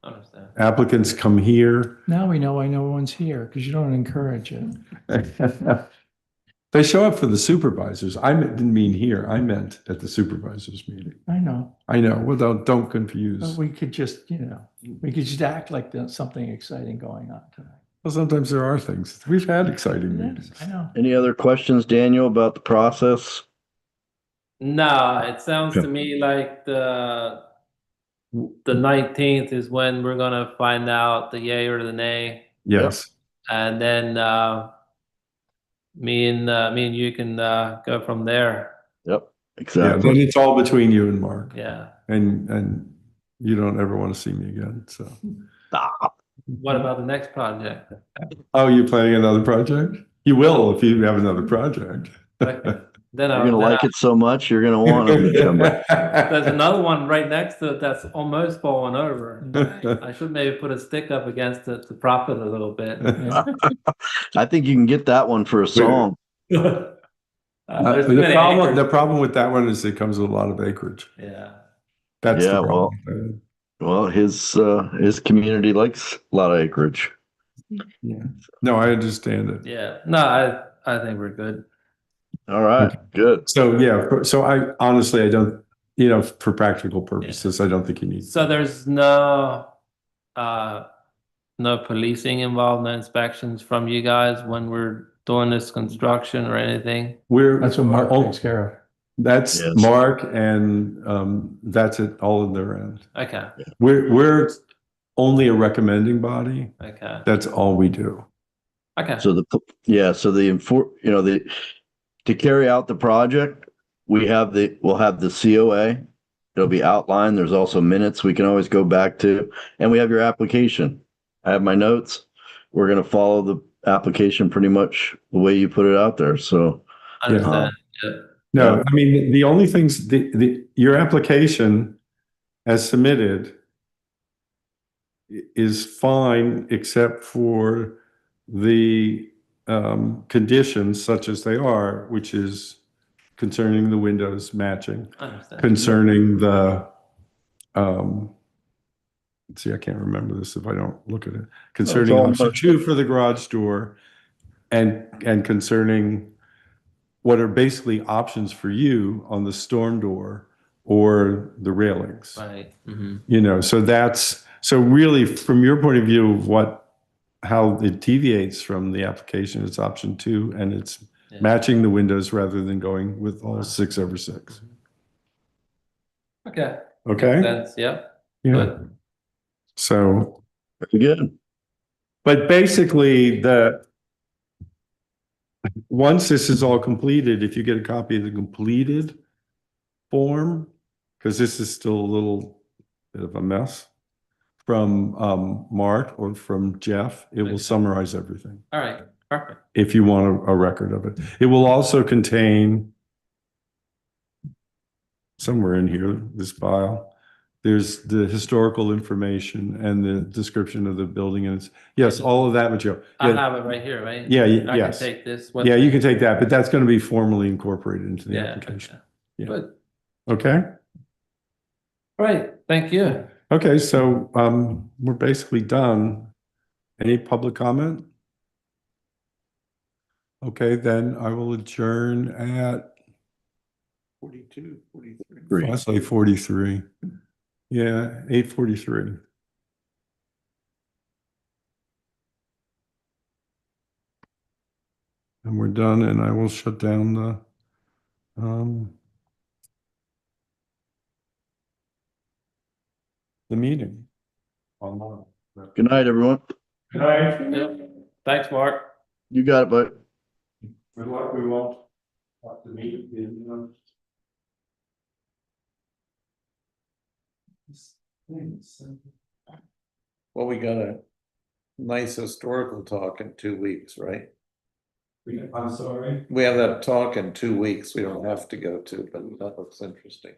Understand. Applicants come here. Now we know why no one's here because you don't encourage it. They show up for the supervisors. Didn't mean here. I meant at the supervisors meeting. I know. I know. Well, don't But confuse. we could just, we could just act like there's something exciting going on tonight. Well, sometimes there are things. We've had exciting meetings. I know. Any other questions, Daniel, about the process? No, it sounds to me like the 19th is when we're gonna find out the yay or the nay, Yes. and then me and you can go from there. Yep, Yeah. exactly. Then it's all between you and Mark, Yeah. and you don't ever want to see me again. So. Stop. What about the next project? Oh, you planning another project? You will if you have another project. Okay. Then You're gonna like it so much, you're gonna want them to come back. There's another one right next to it that's almost fallen over. I should maybe put a stick up against it to prop it a little bit. I think you can get that one for a song. There's too The many problem, acres. the problem with that one is it comes with a lot of acreage. Yeah. That's Yeah, the problem. Well, his community likes a lot of acreage. Yeah. No, I understand it. Yeah. No, I think we're good. All right, good. So, yeah, so I honestly, I don't, for practical purposes, I don't think you need. So there's no policing involved, no inspections from you guys when we're doing this construction or anything? That's what Mark takes care of. That's Yes. Mark, and that's it, all in their end. Okay, We're only a recommending body. okay, That's all we do. okay. So to carry out the project, we'll have the COA. It'll be outlined. There's also minutes we can always go back to, and we have your application. I have my notes. We're going to follow the application pretty much the way you put it out there. So Understand. No, I mean, the only things, your application as submitted is fine, except for the conditions such as they are, which is concerning the windows matching, Understand. concerning the, let's see, I can't remember this if I don't look at it, concerning all option motion. 2 for the garage door, and concerning what are basically options for you on the storm door or the railings. Right. Mhm. So really, from your point of view of how it deviates from the application, it's option 2, and it's Yeah. matching the windows rather than going with all 6/6. Okay. Okay? Makes sense. Yep. Yeah. Good. So, very good. but basically, once this is all completed, if you get a copy of the completed form, because this is still a little bit of a mess, from Mark or from Jeff, it will Okay. summarize everything, All right. Perfect. if you want a record of it. It will also contain, somewhere in here, this file, there's the historical information and the description of the building, and yes, all of that material. I Yeah, have it right here, right? Yeah, I yes. can take this. with Yeah, me. you can take that, but that's going to be formally incorporated into the Yeah. application. Okay. Yeah. Good. Okay? All right. Thank you. Okay, so we're basically done. Any public comment? Okay, then I will adjourn at 42, 43. Great. I say 43. Yeah, 8:43. And we're done, and I will shut down the meeting. Online. Good night, everyone. Good night. Yep. Thanks, Mark. You got it, bud. Good luck, we won't have to meet in, Well, we got a nice historical talk in 2 weeks, right? I'm sorry. We have that talk in 2 weeks. We don't have to go to, but that looks interesting.